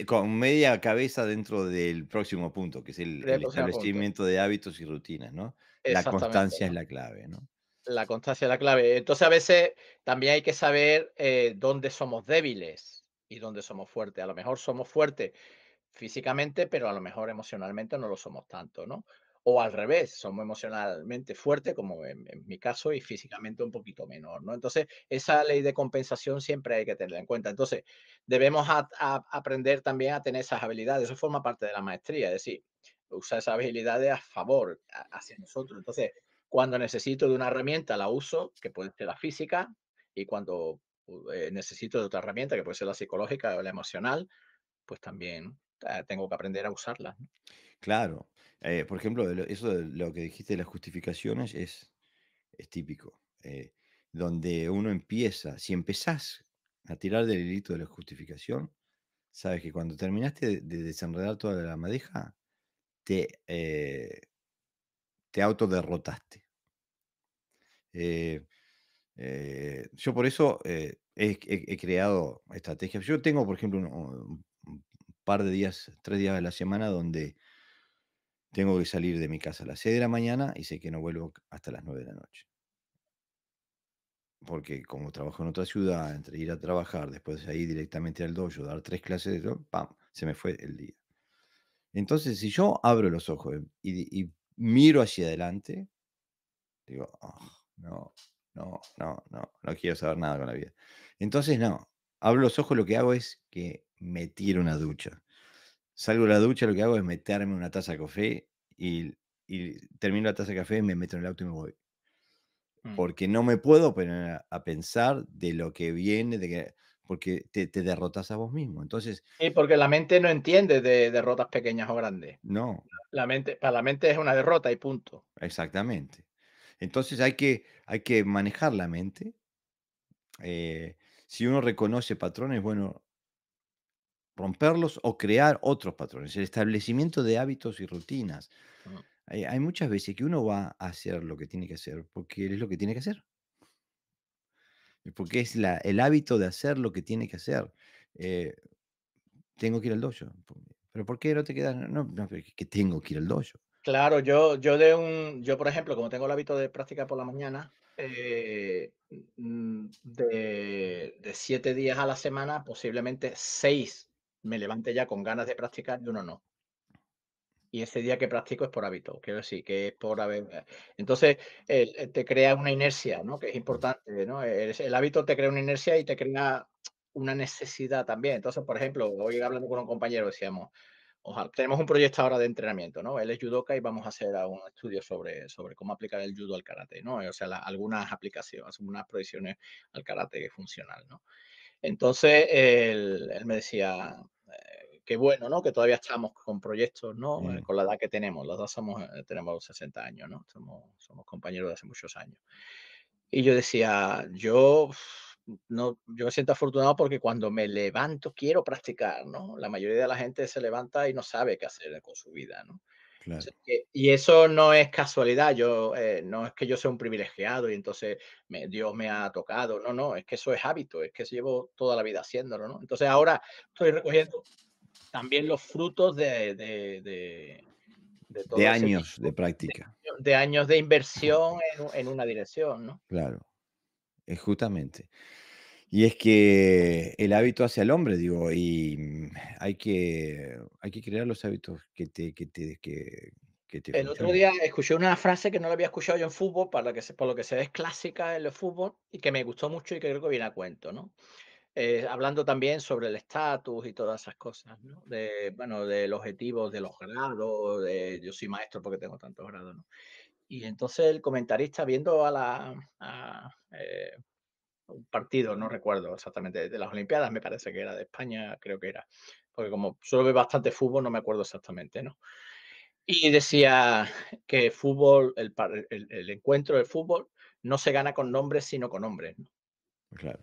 con media cabeza dentro del próximo punto, que es el el próximo punto. establecimiento de hábitos y rutinas, ¿no? La Exactamente, constancia es ¿no? la clave, ¿no? La constancia es la clave. Entonces, a veces también hay que saber, dónde somos débiles y dónde somos fuertes. A lo mejor somos fuertes físicamente, pero a lo mejor emocionalmente no lo somos tanto, ¿no? O al revés, somos emocionalmente fuertes, como en mi caso, y físicamente un poquito menor, ¿no? Entonces, esa ley de compensación siempre hay que tenerla en cuenta. Entonces, debemos aprender también a tener esas habilidades. Eso forma parte de la maestría, es decir, usar esas habilidades a favor, hacia nosotros. Entonces, cuando necesito de una herramienta, la uso, que puede ser la física, y cuando necesito de otra herramienta, que puede ser la psicológica o la emocional, pues también tengo que aprender a usarlas, ¿no? Claro. Por ejemplo, eso de lo que dijiste de las justificaciones es típico. Donde uno empieza, si empezás a tirar del hilito de la justificación, sabes que cuando terminaste de desenredar toda la madeja, te, eh, te autoderrotaste. Eh, yo por eso he creado estrategias. Yo tengo, por ejemplo, un par de días, 3 días de la semana donde tengo que salir de mi casa a las 6 de la mañana y sé que no vuelvo hasta las 9 de la noche. Porque como trabajo en otra ciudad, entre ir a trabajar, después de ahí directamente al dojo, dar 3 clases de eso, ¡pam! Se me fue el día. Entonces, si yo abro los ojos y miro hacia adelante, digo: "Ah, no, no, no, no, no quiero saber nada con la vida". Entonces, no, abro los ojos, lo que hago es que me tiro una ducha. Salgo de la ducha, lo que hago es meterme una taza de café y termino la taza de café, me meto en el auto y me voy. Mm. Porque no me puedo poner a pensar de lo que viene, porque te derrotas a vos mismo. Entonces, Sí, porque la mente no entiende de derrotas pequeñas o grandes. no, Para la mente es una derrota y punto. exactamente. Entonces hay que manejar la mente. Si uno reconoce patrones, bueno, romperlos o crear otros patrones. El establecimiento de hábitos y rutinas. Mm. Hay muchas veces que uno va a hacer lo que tiene que hacer porque es lo que tiene que hacer. Porque es el hábito de hacer lo que tiene que hacer. Eh, Tengo que ir al dojo. ¿Pero por qué no te quedas? No, no, pero es que tengo que ir al dojo. Claro, yo, por ejemplo, como tengo el hábito de práctica por la mañana, de 7 días a la semana, posiblemente 6 me levante ya con ganas de practicar y uno no. Y ese día que practico es por hábito, quiero decir, que es por haber entonces, te crea una inercia, ¿no? Que es importante, ¿no? El hábito te crea una inercia y te crea una necesidad también. Entonces, por ejemplo, hoy hablando con un compañero decíamos: "Ojalá", tenemos un proyecto ahora de entrenamiento, ¿no? Él es judoka y vamos a hacer un estudio sobre cómo aplicar el judo al karate, ¿no? O sea, algunas aplicaciones, algunas proyecciones al karate funcional, ¿no? Entonces, él me decía, qué bueno, ¿no? Que todavía estamos con proyectos, ¿no? Mm, Con la edad que tenemos. Los dos tenemos 60 años, ¿no? Somos compañeros de hace muchos años. Y yo decía, no, yo me siento afortunado porque cuando me levanto quiero practicar, ¿no? La mayoría de la gente se levanta y no sabe qué hacer con su vida, ¿no? claro. Y eso no es casualidad, no es que yo sea un privilegiado y entonces Dios me ha tocado, no, no, es que eso es hábito, es que llevo toda la vida haciéndolo, ¿no? Entonces ahora estoy recogiendo también los frutos de De todo ese años de tiempo, práctica, de años de inversión en una dirección, ¿no? claro, justamente. Y es que el hábito hace al hombre, digo, y hay que crear los hábitos que te El otro funcionen. día escuché una frase que no la había escuchado yo en fútbol, por lo que se ve es clásica en el fútbol y que me gustó mucho y que creo que viene a cuento, ¿no? Hablando también sobre el estatus y todas esas cosas, ¿no? Bueno, del objetivo de los grados, yo soy maestro porque tengo tantos grados, ¿no? Y entonces el comentarista viendo un partido, no recuerdo exactamente, de las Olimpiadas, me parece que era de España, creo que era, porque como suelo ver bastante fútbol, no me acuerdo exactamente, ¿no? Y decía que fútbol, el encuentro de fútbol no se gana con nombres, sino con hombres, ¿no? Claro.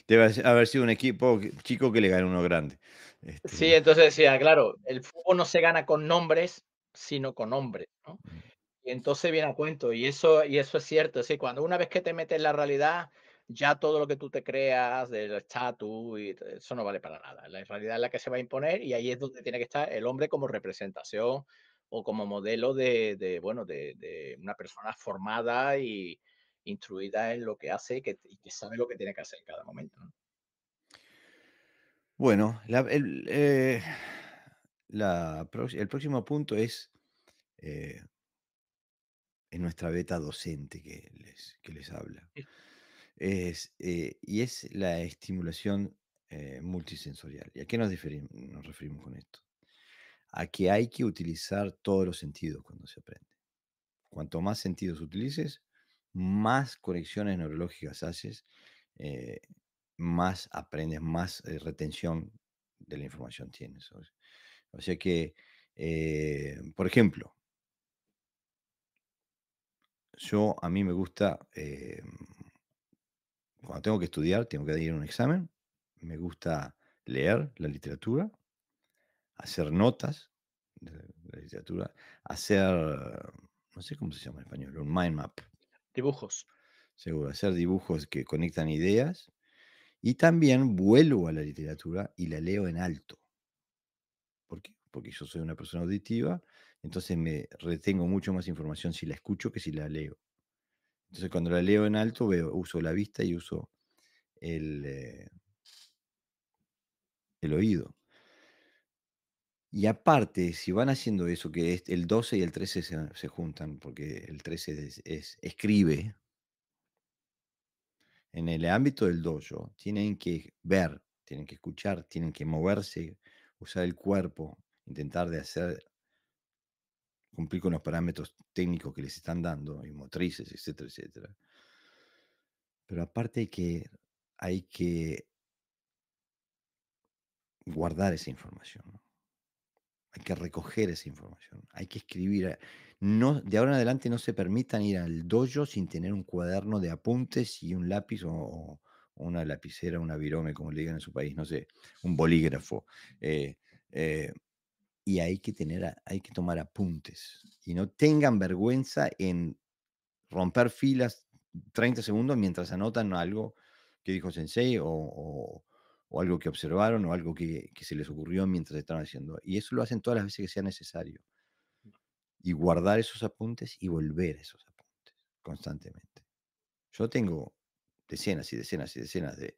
Debe haber sido un equipo chico que le ganó uno grande. Sí, Este, entonces decía, claro, el fútbol no se gana con nombres, sino con hombres, ¿no? mm, Y entonces viene a cuento, y eso es cierto, sí, cuando una vez que te metes en la realidad, ya todo lo que tú te creas del estatus eso no vale para nada. La realidad es la que se va a imponer y ahí es donde tiene que estar el hombre como representación o como modelo bueno, de una persona formada y instruida en lo que hace y que sabe lo que tiene que hacer en cada momento, ¿no? bueno, el próximo punto eh, es nuestra beta docente que les habla. Y es la estimulación multisensorial. ¿Y a qué nos referimos con esto? A que hay que utilizar todos los sentidos cuando se aprende. Cuanto más sentidos utilices, más conexiones neurológicas haces, eh, más aprendes, más retención de la información tienes. O sea que, por ejemplo, a mí me gusta, cuando tengo que estudiar, tengo que ir a un examen, me gusta leer la literatura, hacer notas de la literatura, hacer, no sé cómo se llama en español, un mind map, Dibujos. seguro, hacer dibujos que conectan ideas. Y también vuelvo a la literatura y la leo en alto. ¿Por qué? Porque yo soy una persona auditiva, entonces me retengo mucho más información si la escucho que si la leo. Entonces, cuando la leo en alto, uso la vista y uso el, eh, el oído. Y aparte, si van haciendo eso, que es el 12 y el 13 se juntan, porque el 13 escribe, en el ámbito del dojo, tienen que ver, tienen que escuchar, tienen que moverse, usar el cuerpo, intentar de cumplir con los parámetros técnicos que les están dando, y motrices, etcétera, etcétera. Pero aparte hay que guardar esa información, ¿no? Hay que recoger esa información, hay que escribir. No, de ahora en adelante no se permitan ir al dojo sin tener un cuaderno de apuntes y un lápiz o una lapicera, una virome, como le digan en su país, no sé, un bolígrafo. eh, eh, y hay que tomar apuntes. Y no tengan vergüenza en romper filas 30 segundos mientras anotan algo que dijo Sensei o algo que observaron o algo que se les ocurrió mientras estaban haciendo. Y eso lo hacen todas las veces que sea necesario. Y guardar esos apuntes y volver a esos apuntes constantemente. Yo tengo decenas y decenas y decenas de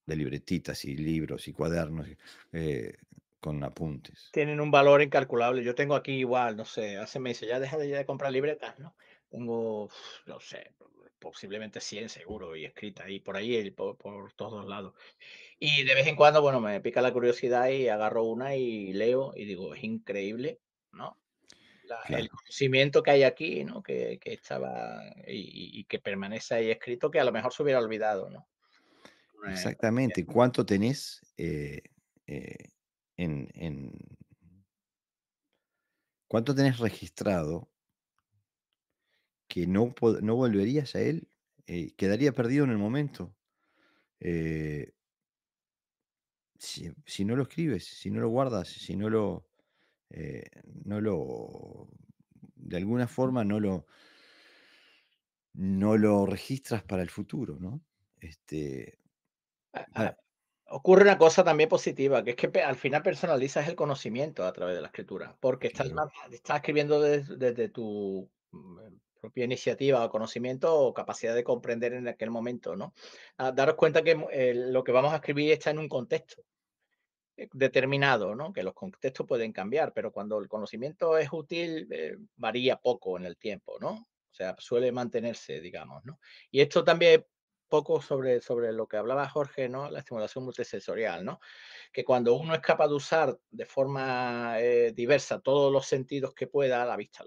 de libretitas y libros y cuadernos eh, con apuntes. Tienen un valor incalculable. Yo tengo aquí igual, no sé, hace meses, ya de comprar libretas, ¿no? Tengo, no sé, posiblemente 100 seguro y escritas ahí por ahí, por todos lados. Y de vez en cuando, bueno, me pica la curiosidad y agarro una y leo y digo, es increíble, ¿no? El Claro, conocimiento que hay aquí, ¿no? Que estaba y que permanece ahí escrito, que a lo mejor se hubiera olvidado, ¿no? Eh, exactamente. ¿Cuánto tenés eh, en cuánto tenés registrado que no volverías a él? Quedaría perdido en el momento. Eh, si no lo escribes, si no lo guardas, si no lo, eh, no lo, de alguna forma no lo registras para el futuro, ¿no? Este, a- a- para- Ocurre una cosa también positiva, que es que al final personalizas el conocimiento a través de la escritura, porque claro, estás escribiendo desde tu propia iniciativa o conocimiento o capacidad de comprender en aquel momento, ¿no? Daros cuenta que lo que vamos a escribir está en un contexto determinado, ¿no? Que los contextos pueden cambiar, pero cuando el conocimiento es útil, varía poco en el tiempo, ¿no? O sea, suele mantenerse, digamos, ¿no? Y esto también poco sobre lo que hablaba Jorge, ¿no? La estimulación multisensorial, ¿no? Que cuando uno es capaz de usar de forma diversa todos los sentidos que pueda, la vista,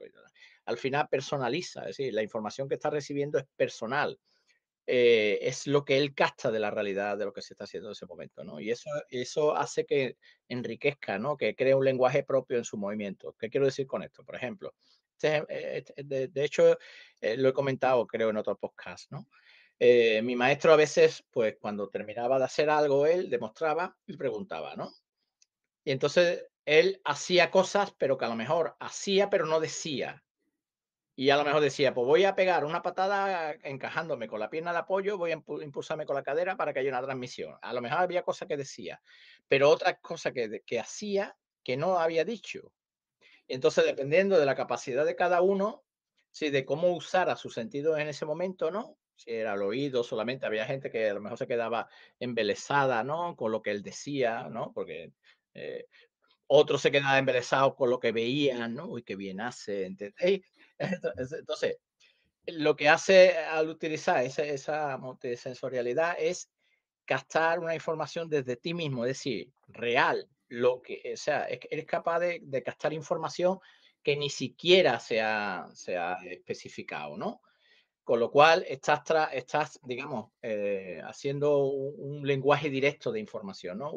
al final personaliza, es decir, la información que está recibiendo es personal, es lo que él capta de la realidad de lo que se está haciendo en ese momento, ¿no? Y eso hace que enriquezca, ¿no? Que cree un lenguaje propio en su movimiento. ¿Qué quiero decir con esto? Por ejemplo, de hecho, lo he comentado, creo, en otro podcast, ¿no? Mi maestro a veces, pues cuando terminaba de hacer algo, él demostraba y preguntaba, ¿no? Y entonces él hacía cosas, pero que a lo mejor hacía, pero no decía. Y a lo mejor decía, pues voy a pegar una patada encajándome con la pierna de apoyo, voy a impulsarme con la cadera para que haya una transmisión. A lo mejor había cosas que decía, pero otras cosas que hacía que no había dicho. Entonces, dependiendo de la capacidad de cada uno, sí, de cómo usara sus sentidos en ese momento, ¿no? Si era el oído solamente, había gente que a lo mejor se quedaba embelesada, ¿no? Con lo que él decía, ¿no? Porque eh, otros se quedaban embelesados con lo que veían, ¿no? Uy, qué bien hace, ¿entendéis? Entonces, lo que hace al utilizar esa multisensorialidad es captar una información desde ti mismo, es decir, real, lo que, o sea, eres capaz de captar información que ni siquiera se ha especificado, ¿no? Con lo cual estás, digamos, haciendo un lenguaje directo de información, ¿no?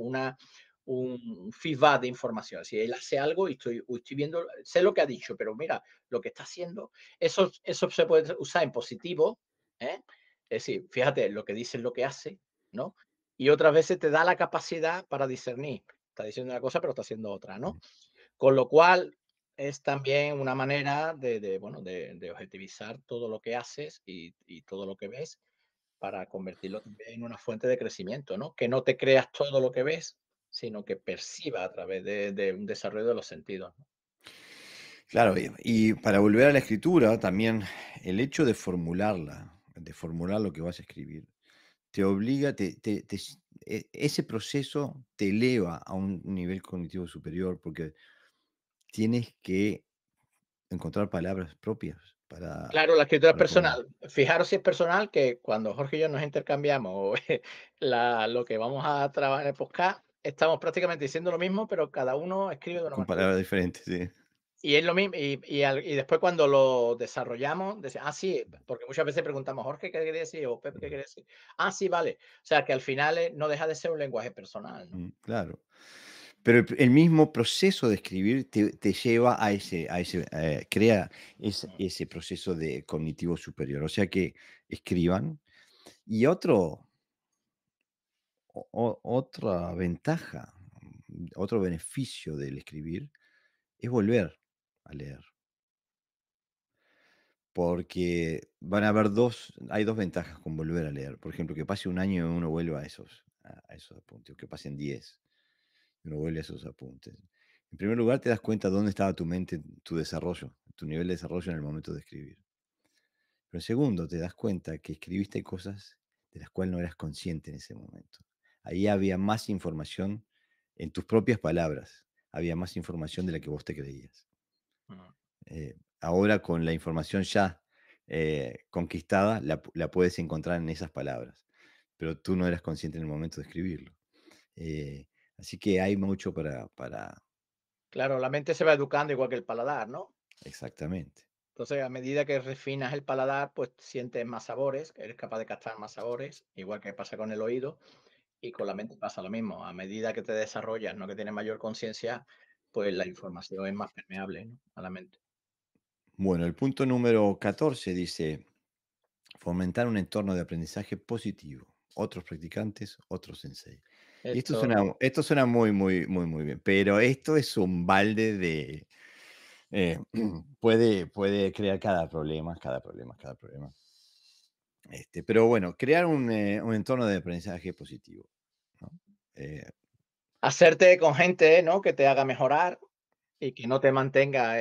Un feedback de información. Si él hace algo y estoy viendo, sé lo que ha dicho, pero mira, lo que está haciendo, eso se puede usar en positivo, ¿eh? Es decir, fíjate, lo que dice es lo que hace, ¿no? Y otras veces te da la capacidad para discernir. Está diciendo una cosa, pero está haciendo otra, ¿no? Con lo cual, es también una manera bueno, de objetivizar todo lo que haces y todo lo que ves para convertirlo también en una fuente de crecimiento, ¿no? Que no te creas todo lo que ves, sino que perciba a través de un desarrollo de los sentidos, ¿no? claro, y para volver a la escritura, también el hecho de formular lo que vas a escribir, te obliga, ese proceso te eleva a un nivel cognitivo superior porque tienes que encontrar palabras propias Claro, la escritura es para poder. personal. Fijaros si es personal que cuando Jorge y yo nos intercambiamos lo que vamos a trabajar en el podcast, estamos prácticamente diciendo lo mismo, pero cada uno escribe de una Con manera. palabras diferentes, sí. Y es lo mismo, y después cuando lo desarrollamos, sí, porque muchas veces preguntamos, Jorge, ¿qué quiere decir? O Pepe, ¿qué quiere decir? Sí, vale. O sea, que al final no deja de ser un lenguaje personal, ¿no? Claro. Pero el mismo proceso de escribir te lleva crea Mm. ese proceso de cognitivo superior. O sea que escriban. Y otra ventaja, otro beneficio del escribir es volver a leer. Porque hay dos ventajas con volver a leer. Por ejemplo, que pase un año y uno vuelva a esos apuntes, o que pasen 10 y uno vuelve a esos apuntes. En primer lugar, te das cuenta dónde estaba tu mente, tu desarrollo, tu nivel de desarrollo en el momento de escribir. Pero en segundo, te das cuenta que escribiste cosas de las cuales no eras consciente en ese momento. ahí había más información en tus propias palabras, había más información de la que vos te creías. Mm. Ahora con la información ya conquistada, la puedes encontrar en esas palabras, pero tú no eras consciente en el momento de escribirlo. Eh, Así que hay mucho para Claro, la mente se va educando igual que el paladar, ¿no? exactamente. Entonces, a medida que refinas el paladar, pues sientes más sabores, eres capaz de captar más sabores, igual que pasa con el oído, y con la mente pasa lo mismo. A medida que te desarrollas, ¿no? Que tienes mayor conciencia, pues la información es más permeable, ¿no? A la mente. Bueno, el punto número 14 dice, fomentar un entorno de aprendizaje positivo. Otros practicantes, otros sensei. Y Esto, esto suena muy, muy, muy, muy bien, pero esto es un balde eh, puede crear cada problema, cada problema, cada problema. Pero bueno, crear un entorno de aprendizaje positivo, ¿no? Eh, hacerte con gente, ¿no? Que te haga mejorar y que no te mantenga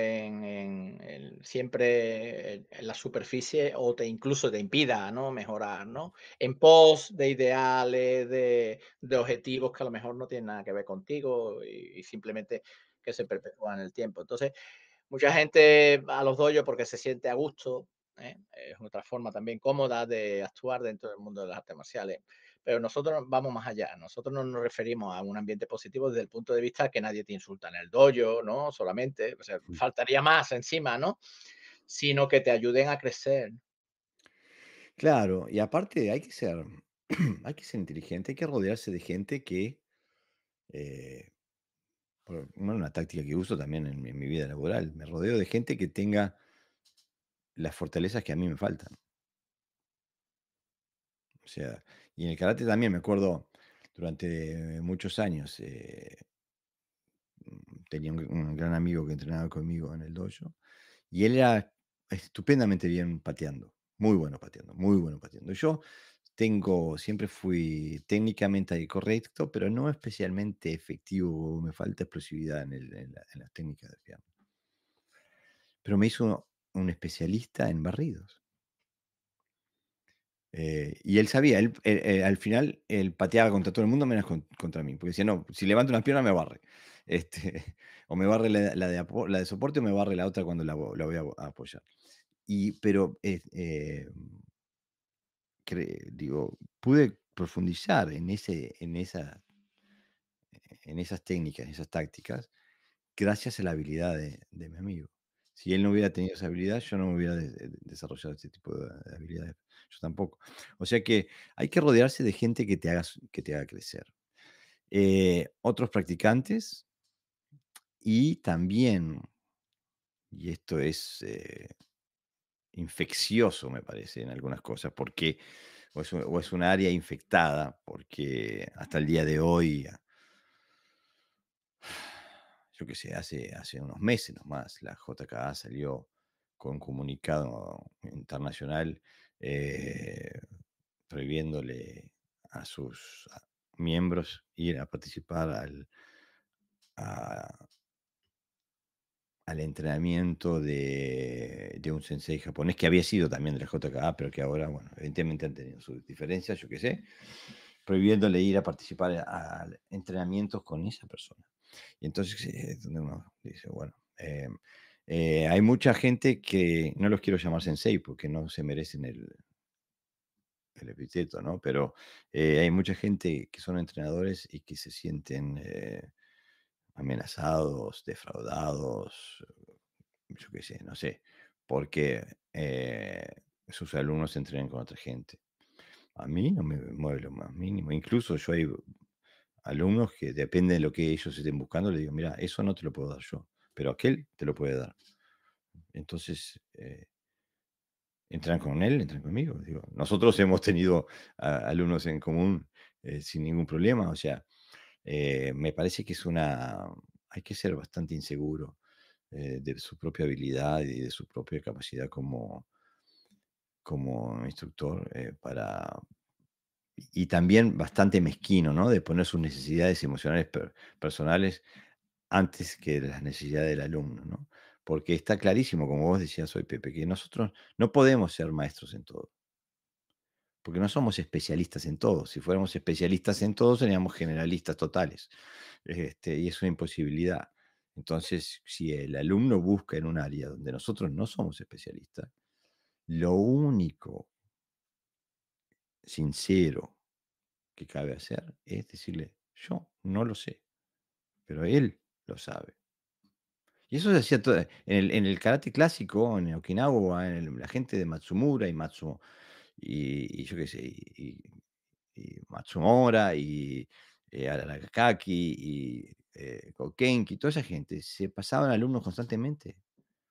siempre en la superficie o te incluso te impida, ¿no? Mejorar, ¿no? En pos de ideales, de objetivos que a lo mejor no tienen nada que ver contigo y simplemente que se perpetúan en el tiempo. Entonces, mucha gente va a los dojos porque se siente a gusto, ¿eh? Es otra forma también cómoda de actuar dentro del mundo de las artes marciales. Pero nosotros vamos más allá. Nosotros no nos referimos a un ambiente positivo desde el punto de vista que nadie te insulta en el dojo, ¿no? Solamente, o sea, faltaría más encima, ¿no? Sino que te ayuden a crecer. claro, y aparte hay que ser, hay que ser inteligente, hay que rodearse de gente que, eh, bueno, una táctica que uso también en mi vida laboral, me rodeo de gente que tenga las fortalezas que a mí me faltan. O sea, y en el karate también me acuerdo durante muchos años, tenía un gran amigo que entrenaba conmigo en el dojo y él era estupendamente bien pateando, muy bueno pateando, muy bueno pateando. Yo siempre fui técnicamente ahí correcto, pero no especialmente efectivo, me falta explosividad en las técnicas de pierna. Pero me hizo un especialista en barridos. Y él sabía, al final él pateaba contra todo el mundo menos contra mí, porque decía, no, si levanto una pierna me barre. Este, o me barre la de soporte o me barre la otra cuando la voy a apoyar. Pero digo, pude profundizar en esas técnicas, en esas tácticas, gracias a la habilidad de mi amigo. Si él no hubiera tenido esa habilidad, yo no hubiera desarrollado este tipo de habilidades. Yo tampoco. O sea que hay que rodearse de gente que te haga crecer. Otros practicantes y también, y esto es infeccioso, me parece, en algunas cosas, porque o es un área infectada, porque hasta el día de hoy yo qué sé, hace unos meses nomás, la JKA salió con un comunicado internacional prohibiéndole a sus miembros ir a participar a- al entrenamiento de un sensei japonés que había sido también de la JKA, pero que ahora, bueno, evidentemente han tenido sus diferencias, yo qué sé, prohibiéndole ir a participar a entrenamientos con esa persona. Y entonces es donde uno dice, bueno, hay mucha gente que no los quiero llamar sensei porque no se merecen el epíteto, ¿no? Pero hay mucha gente que son entrenadores y que se sienten amenazados, defraudados, yo qué sé, no sé, porque sus alumnos entrenan con otra gente. A mí no me mueve lo más mínimo. Incluso yo hay alumnos que depende de lo que ellos estén buscando, le digo, mira, eso no te lo puedo dar yo, pero aquel te lo puede dar. Entonces, entran con él, entran conmigo. Digo, nosotros hemos tenido alumnos en común sin ningún problema. O sea, me parece que hay que ser bastante inseguro de su propia habilidad y de su propia capacidad como instructor y también bastante mezquino, ¿no? De poner sus necesidades emocionales personales antes que las necesidades del alumno, ¿no? Porque está clarísimo, como vos decías hoy, Pepe, que nosotros no podemos ser maestros en todo. porque no somos especialistas en todo. Si fuéramos especialistas en todo, seríamos generalistas totales. Y es una imposibilidad. Entonces, si el alumno busca en un área donde nosotros no somos especialistas, lo único sincero que cabe hacer es decirle, yo no lo sé, pero él lo sabe. Y eso se hacía en el karate clásico, en Okinawa, la gente de Matsumura y y yo qué sé, y Matsumora y Arakaki y Kokenki, toda esa gente, se pasaban alumnos constantemente,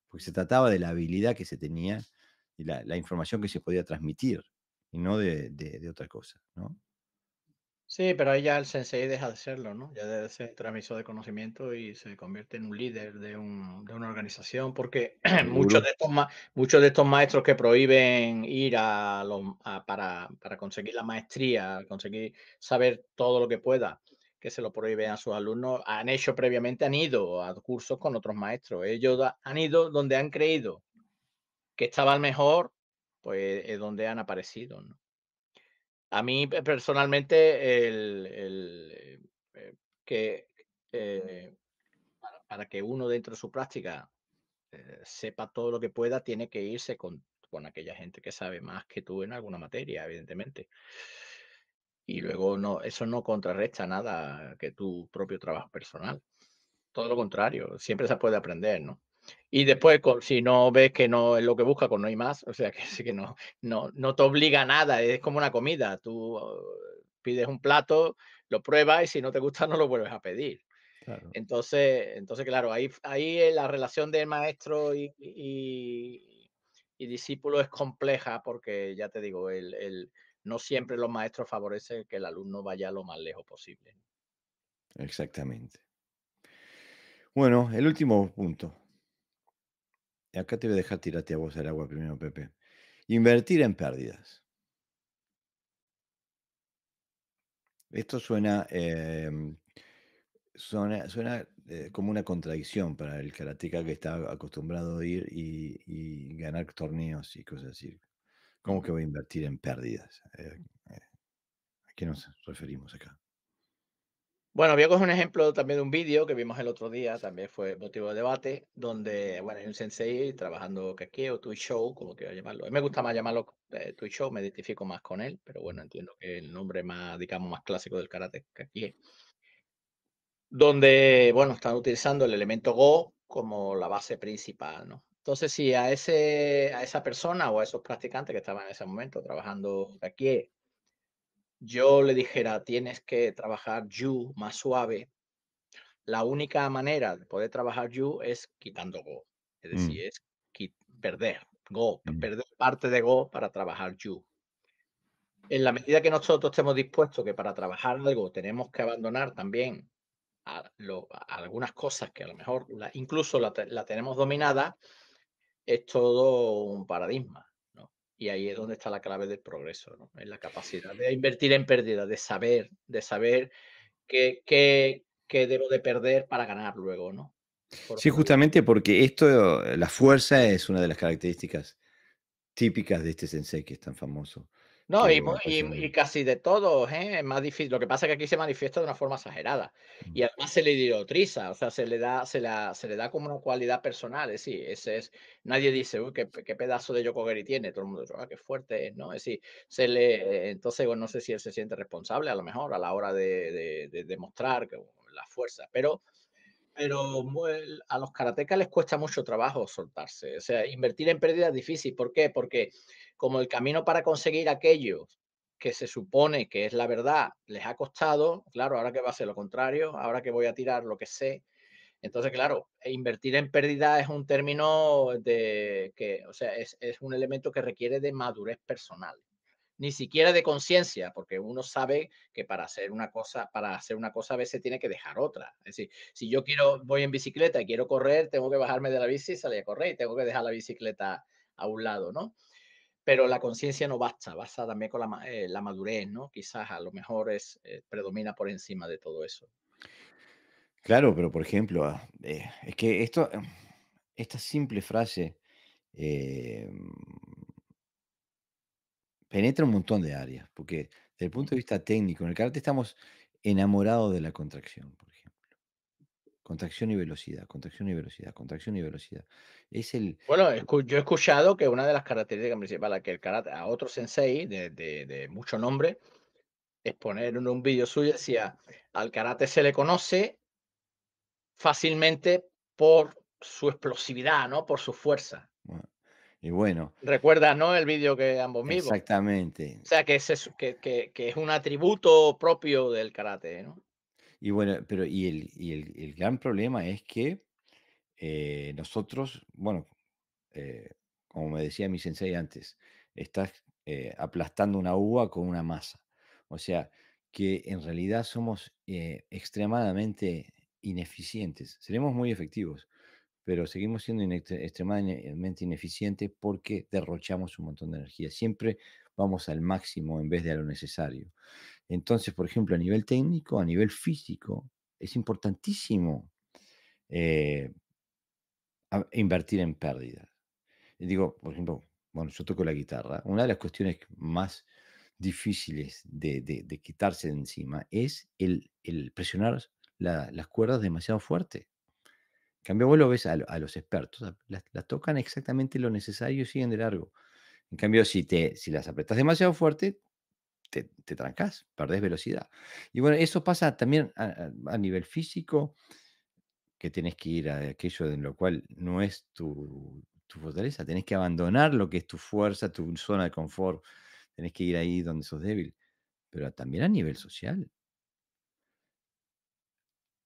porque se trataba de la habilidad que se tenía y la información que se podía transmitir, y no de otra cosa, ¿no? Sí, pero ahí ya el sensei deja de serlo, ¿no? Ya debe ser transmisor de conocimiento y se convierte en un líder de una organización, porque Seguro. muchos de estos maestros que prohíben ir para conseguir la maestría, conseguir saber todo lo que pueda, que se lo prohíben a sus alumnos, han hecho previamente, han ido a cursos con otros maestros. Ellos han ido donde han creído que estaba el mejor, pues es donde han aparecido, ¿no? A mí personalmente que, eh, para que uno dentro de su práctica, sepa todo lo que pueda, tiene que irse con aquella gente que sabe más que tú en alguna materia, evidentemente. Y luego eso no contrarresta nada que tu propio trabajo personal. Todo lo contrario, siempre se puede aprender, ¿no? Y después, si no ves que no es lo que busca, pues no hay más. O sea, que sí que no te obliga a nada, es como una comida. Tú pides un plato, lo pruebas y si no te gusta no lo vuelves a pedir. Claro. Entonces claro, ahí la relación de maestro y discípulo es compleja porque ya te digo, no siempre los maestros favorecen que el alumno vaya lo más lejos posible. Exactamente. Bueno, el último punto. Acá te voy a dejar tirarte a vos al agua primero, Pepe. Invertir en pérdidas. Esto suena como una contradicción para el karateca que está acostumbrado a ir y ganar torneos y cosas así. ¿Cómo que Ujú. voy a invertir en pérdidas? ¿A qué nos referimos acá? Bueno, voy a coger un ejemplo también de un vídeo que vimos el otro día, también fue motivo de debate, donde, bueno, hay un sensei trabajando Kake o Tui Show, como quiera llamarlo. A mí me gusta más llamarlo Tui Show, me identifico más con él, pero bueno, entiendo que el nombre más, digamos, más clásico del karate, Kake, donde, bueno, están utilizando el elemento Go como la base principal, ¿no? Entonces, si a esa persona o a esos practicantes que estaban en ese momento trabajando Kake, yo le dijera, tienes que trabajar Yu más suave. La única manera de poder trabajar Yu es quitando Go, es Mm, decir, es perder Go, mm, perder parte de Go para trabajar Yu. En la medida que nosotros estemos dispuestos que para trabajar algo tenemos que abandonar también a algunas cosas que a lo mejor incluso la tenemos dominada, es todo un paradigma, ¿no? Y ahí es donde está la clave del progreso, ¿no? En la capacidad de invertir en pérdida, de saber qué debo de perder para ganar luego, ¿no? sí, Forma de justamente porque la fuerza es una de las características típicas de este sensei que es tan famoso, no, que me parece y casi de todos, ¿eh? Es más difícil. Lo que pasa es que aquí se manifiesta de una forma exagerada y mm, además se le idiotriza, o sea, se le da como una cualidad personal, es decir, nadie dice: "Uy, qué pedazo de yokogiri tiene", todo el mundo dice: "Ah, qué fuerte es", ¿no? Es decir, entonces, bueno, no sé si él se siente responsable, a lo mejor, a la hora de demostrar que la fuerza, pero a los karatecas les cuesta mucho trabajo soltarse. O sea, invertir en pérdida es difícil. ¿Por qué? Porque como el camino para conseguir aquello que se supone que es la verdad les ha costado, claro, ahora que va a ser lo contrario, ahora que voy a tirar lo que sé. Entonces, claro, invertir en pérdida es un término o sea, es un elemento que requiere de madurez personal, ni siquiera de conciencia, porque uno sabe que para hacer una cosa a veces tiene que dejar otra. Es decir, si yo voy en bicicleta y quiero correr, tengo que bajarme de la bici y salir a correr y tengo que dejar la bicicleta a un lado, ¿no? Pero la conciencia no basta también con la madurez, ¿no? Quizás a lo mejor predomina por encima de todo eso. claro, pero por ejemplo, es que esta simple frase, em, penetra un montón de áreas, porque desde el punto de vista técnico, en el karate estamos enamorados de la contracción, por ejemplo. Contracción y velocidad, contracción y velocidad, contracción y velocidad. Es el Bueno, yo he escuchado que una de las características principales que el karate a otro sensei de mucho nombre, es poner en un vídeo suyo, decía: "Al karate se le conoce fácilmente por su explosividad, ¿no? Por su fuerza". bueno, y bueno, ¿Recuerdas, no, el vídeo que ambos vimos? O exactamente. sea, que ese es que es un atributo propio del karate, ¿no? Y bueno, pero el gran problema es que, nosotros, bueno, eh, como me decía mi sensei antes, estás, aplastando una uva con una masa. O sea, que en realidad somos, extremadamente ineficientes. Seremos muy efectivos, pero seguimos siendo extremadamente ineficientes porque derrochamos un montón de energía. Siempre vamos al máximo en vez de a lo necesario. Entonces, por ejemplo, a nivel técnico, a nivel físico, es importantísimo, eh, invertir en pérdidas. Y digo, por ejemplo, bueno, yo toco la guitarra. Una de las cuestiones más difíciles de quitarse de encima es el presionar las cuerdas demasiado fuerte. En cambio, vos lo ves a los expertos, las tocan exactamente lo necesario y siguen de largo. En cambio, si las apretás demasiado fuerte, te trancás, perdés velocidad. Y bueno, eso pasa también a nivel físico, que tenés que ir a aquello en lo cual no es tu fortaleza, tenés que abandonar lo que es tu fuerza, tu zona de confort, tenés que ir ahí donde sos débil, pero también a nivel social.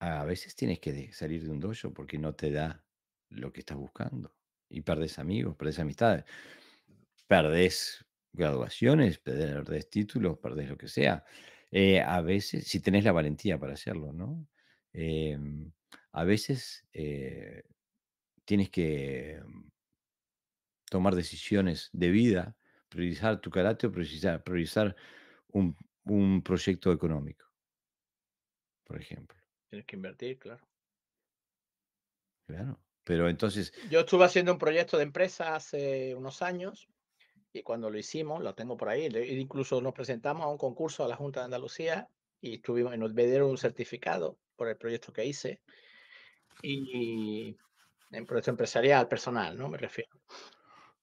A veces tienes que salir de un dojo porque no te da lo que estás buscando y perdés amigos, perdés amistades, perdés graduaciones, perdés títulos, perdés lo que sea. A veces, si tenés la valentía para hacerlo, ¿no? Em, a veces tienes que tomar decisiones de vida, priorizar tu carácter, priorizar un, un proyecto económico, por ejemplo. Tienes que invertir, claro. Claro. Pero entonces, Yo estuve haciendo un proyecto de empresa hace unos años y cuando lo hicimos, lo tengo por ahí, incluso nos presentamos a un concurso a la Junta de Andalucía y estuvimos, y nos dieron un certificado por el proyecto que hice y en proyecto empresarial, personal, ¿no? Me refiero.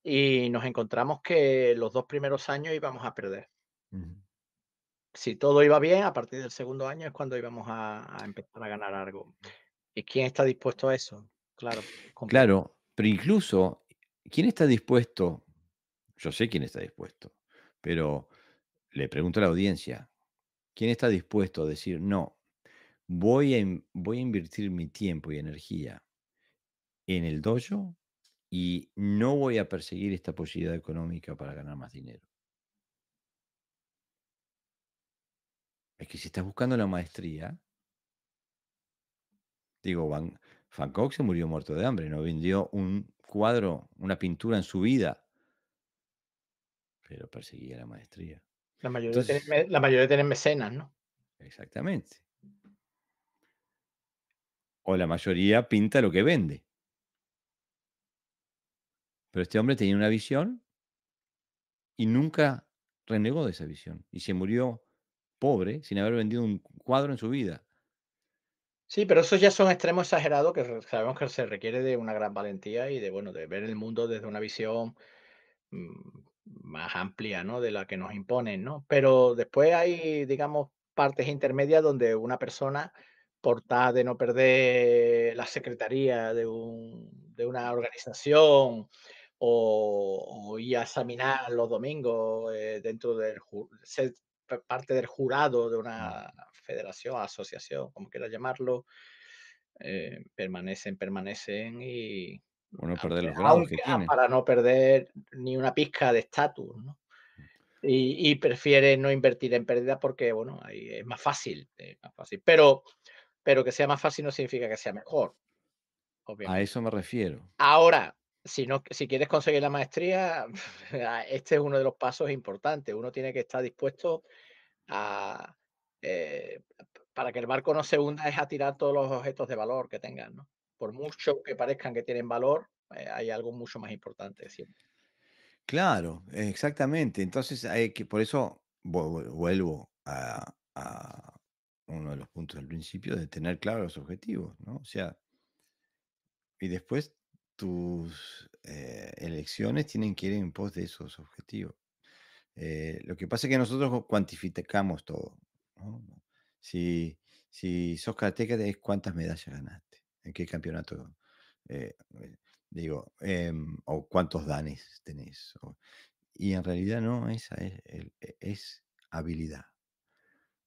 Y nos encontramos que los 2 primeros años íbamos a perder. ujú, Si todo iba bien, a partir del segundo año es cuando íbamos a empezar a ganar algo. ¿Y quién está dispuesto a eso? Claro, es complicado. claro, pero incluso, ¿quién está dispuesto? Yo sé quién está dispuesto, pero le pregunto a la audiencia, ¿quién está dispuesto a decir, no, voy a invertir mi tiempo y energía en el dojo y no voy a perseguir esta posibilidad económica para ganar más dinero? Es que si estás buscando la maestría, digo, Van Gogh se murió muerto de hambre, no vendió un cuadro, una pintura en su vida, pero perseguía la maestría. Entonces, La mayoría tienen mecenas, ¿no? exactamente. O la mayoría pinta lo que vende. Pero este hombre tenía una visión y nunca renegó de esa visión. Y se murió pobre sin haber vendido un cuadro en su vida. Sí, pero esos ya son extremos exagerados que sabemos que se requiere de una gran valentía y de, bueno, de ver el mundo desde una visión más amplia, ¿no? De la que nos imponen, ¿no? Pero después hay, digamos, partes intermedias donde una persona, por tal de no perder la secretaría de una organización o ir a examinar los domingos dentro ser parte del jurado de Mm. una federación, asociación, como quieras llamarlo, permanecen y O no perder aunque los grados que tienen. para no perder ni una pizca de estatus, ¿no? Y prefiere no invertir en pérdida porque, bueno, ahí es más fácil. Pero que sea más fácil no significa que sea mejor, A obviamente. eso me refiero. Ahora, si quieres conseguir la maestría, este es uno de los pasos importantes. Uno tiene que estar dispuesto a, para que el barco no se hunda, es a tirar todos los objetos de valor que tengan, ¿no? Por mucho que parezcan que tienen valor, hay algo mucho más importante siempre. Claro, exactamente. Entonces hay que, por eso vuelvo a uno de los puntos del principio de tener claros los objetivos, ¿no? O sea, y después tus elecciones tienen que ir en pos de esos objetivos. Lo que pasa es que nosotros cuantificamos todo, ¿no? Si, si sos karateca, es cuántas medallas ganaste, en qué campeonato, digo, o cuántos danes tenés. Y en realidad no, esa es habilidad.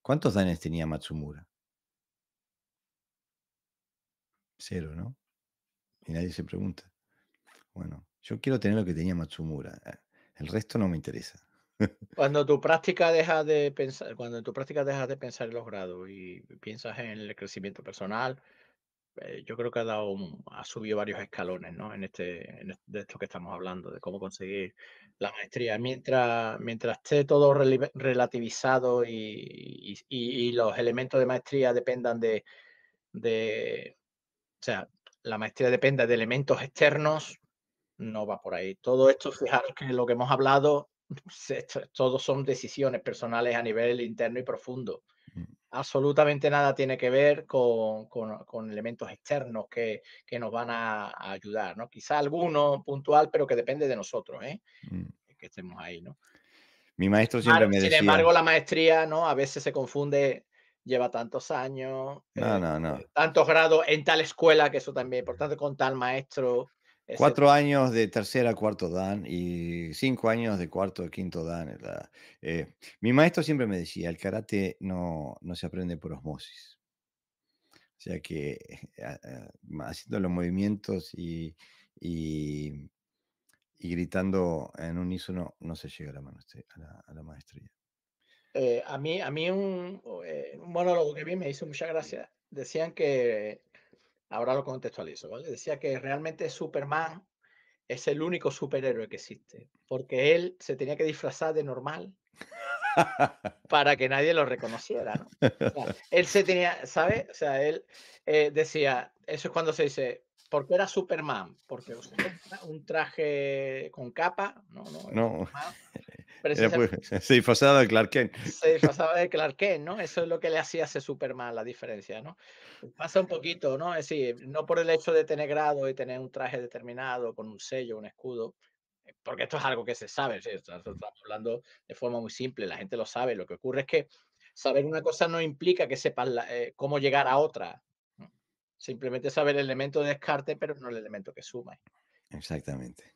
¿Cuántos danes tenía Matsumura? Cero, ¿no? Y nadie se pregunta. Bueno, yo quiero tener lo que tenía Matsumura. El resto no me interesa. Cuando en tu práctica dejas de pensar en los grados y piensas en el crecimiento personal, yo creo que ha subido varios escalones, ¿no? De esto que estamos hablando, de cómo conseguir la maestría. Mientras esté todo relativizado y los elementos de maestría dependan o sea, la maestría dependa de elementos externos, no va por ahí. Todo esto, fijaros que lo que hemos hablado, todos son decisiones personales a nivel interno y profundo. Mm, Absolutamente nada tiene que ver con elementos externos que nos van a ayudar, ¿no? Quizá alguno puntual, pero que depende de nosotros, ¿eh? mm. Que estemos ahí, ¿no? Mi maestro siempre me Sin decía, embargo, la maestría, ¿no? A veces se confunde, lleva tantos años, no, no, no. tantos grados en tal escuela, que eso también es importante, con tal maestro, etcétera. 4 años de tercera a cuarto dan y 5 años de cuarto a quinto dan. Mi maestro siempre me decía, el karate no se aprende por osmosis. O sea que haciendo los movimientos y, y gritando en unísono no se llega a la maestría. Un monólogo que vi me hizo mucha gracia. Decían que, ahora lo contextualizo, ¿vale? Decía que realmente Superman es el único superhéroe que existe, porque él se tenía que disfrazar de normal para que nadie lo reconociera, ¿no? O sea, él se tenía, ¿sabes? O sea, él decía, eso es cuando se dice, ¿por qué era Superman? Porque usaba un traje con capa, no, no, era No, Superman, era pues, precisamente se disfrazaba de Clark Kent. se disfrazaba de Clark Kent, ¿no? Eso es lo que le hacía ser Superman, la diferencia, ¿no? Pasa un poquito, ¿no? Es decir, no por el hecho de tener grado y tener un traje determinado, con un sello, un escudo, porque esto es algo que se sabe, ¿sí? Estamos hablando de forma muy simple, la gente lo sabe. Lo que ocurre es que saber una cosa no implica que sepas cómo llegar a otra, ¿no? Simplemente saber el elemento de descarte, pero no el elemento que suma. Exactamente.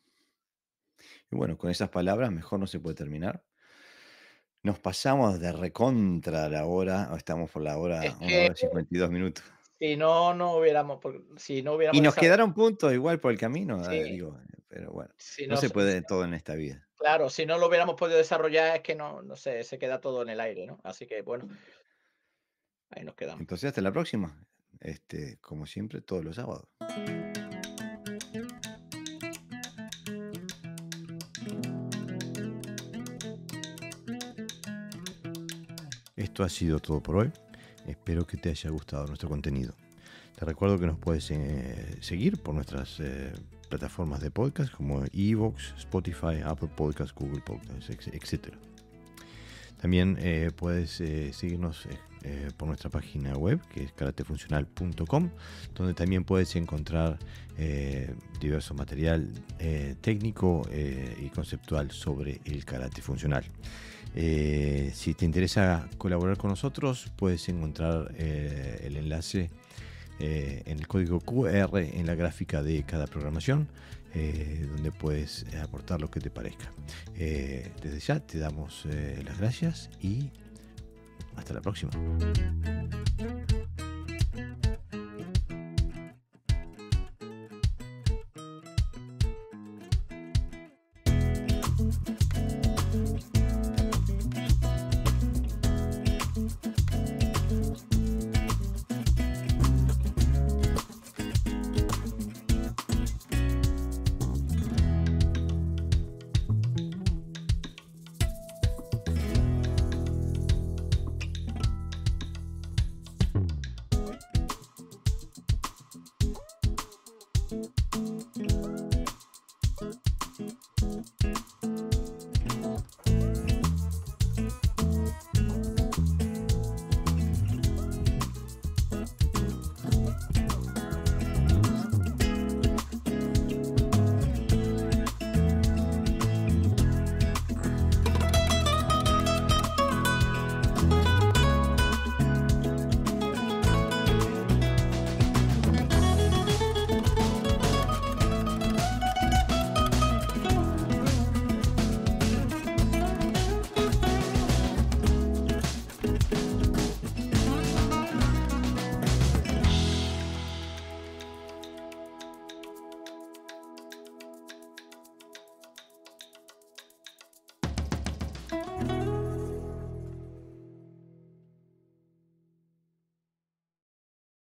Y bueno, con esas palabras mejor no se puede terminar. Nos pasamos de recontra la hora, o estamos por la Es hora, una que hora y 52 minutos. si no Y hubiéramos nos desarrollado, quedaron puntos igual por el camino, sí, digo, pero bueno, si no no, se puede todo en esta vida. claro, si no lo hubiéramos podido desarrollar es que no sé, se queda todo en el aire, ¿no? Así que bueno, ahí nos quedamos. Entonces, hasta la próxima. Como siempre, todos los sábados. Esto ha sido todo por hoy. Espero que te haya gustado nuestro contenido. Te recuerdo que nos puedes seguir por nuestras plataformas de podcast como Evox, Spotify, Apple Podcasts, Google Podcasts, etc. También puedes seguirnos por nuestra página web, que es karatefuncional.com, donde también puedes encontrar diverso material técnico y conceptual sobre el karate funcional. Si te interesa colaborar con nosotros, puedes encontrar el enlace en el código QR en la gráfica de cada programación, donde puedes aportar lo que te parezca. Desde ya te damos las gracias y hasta la próxima.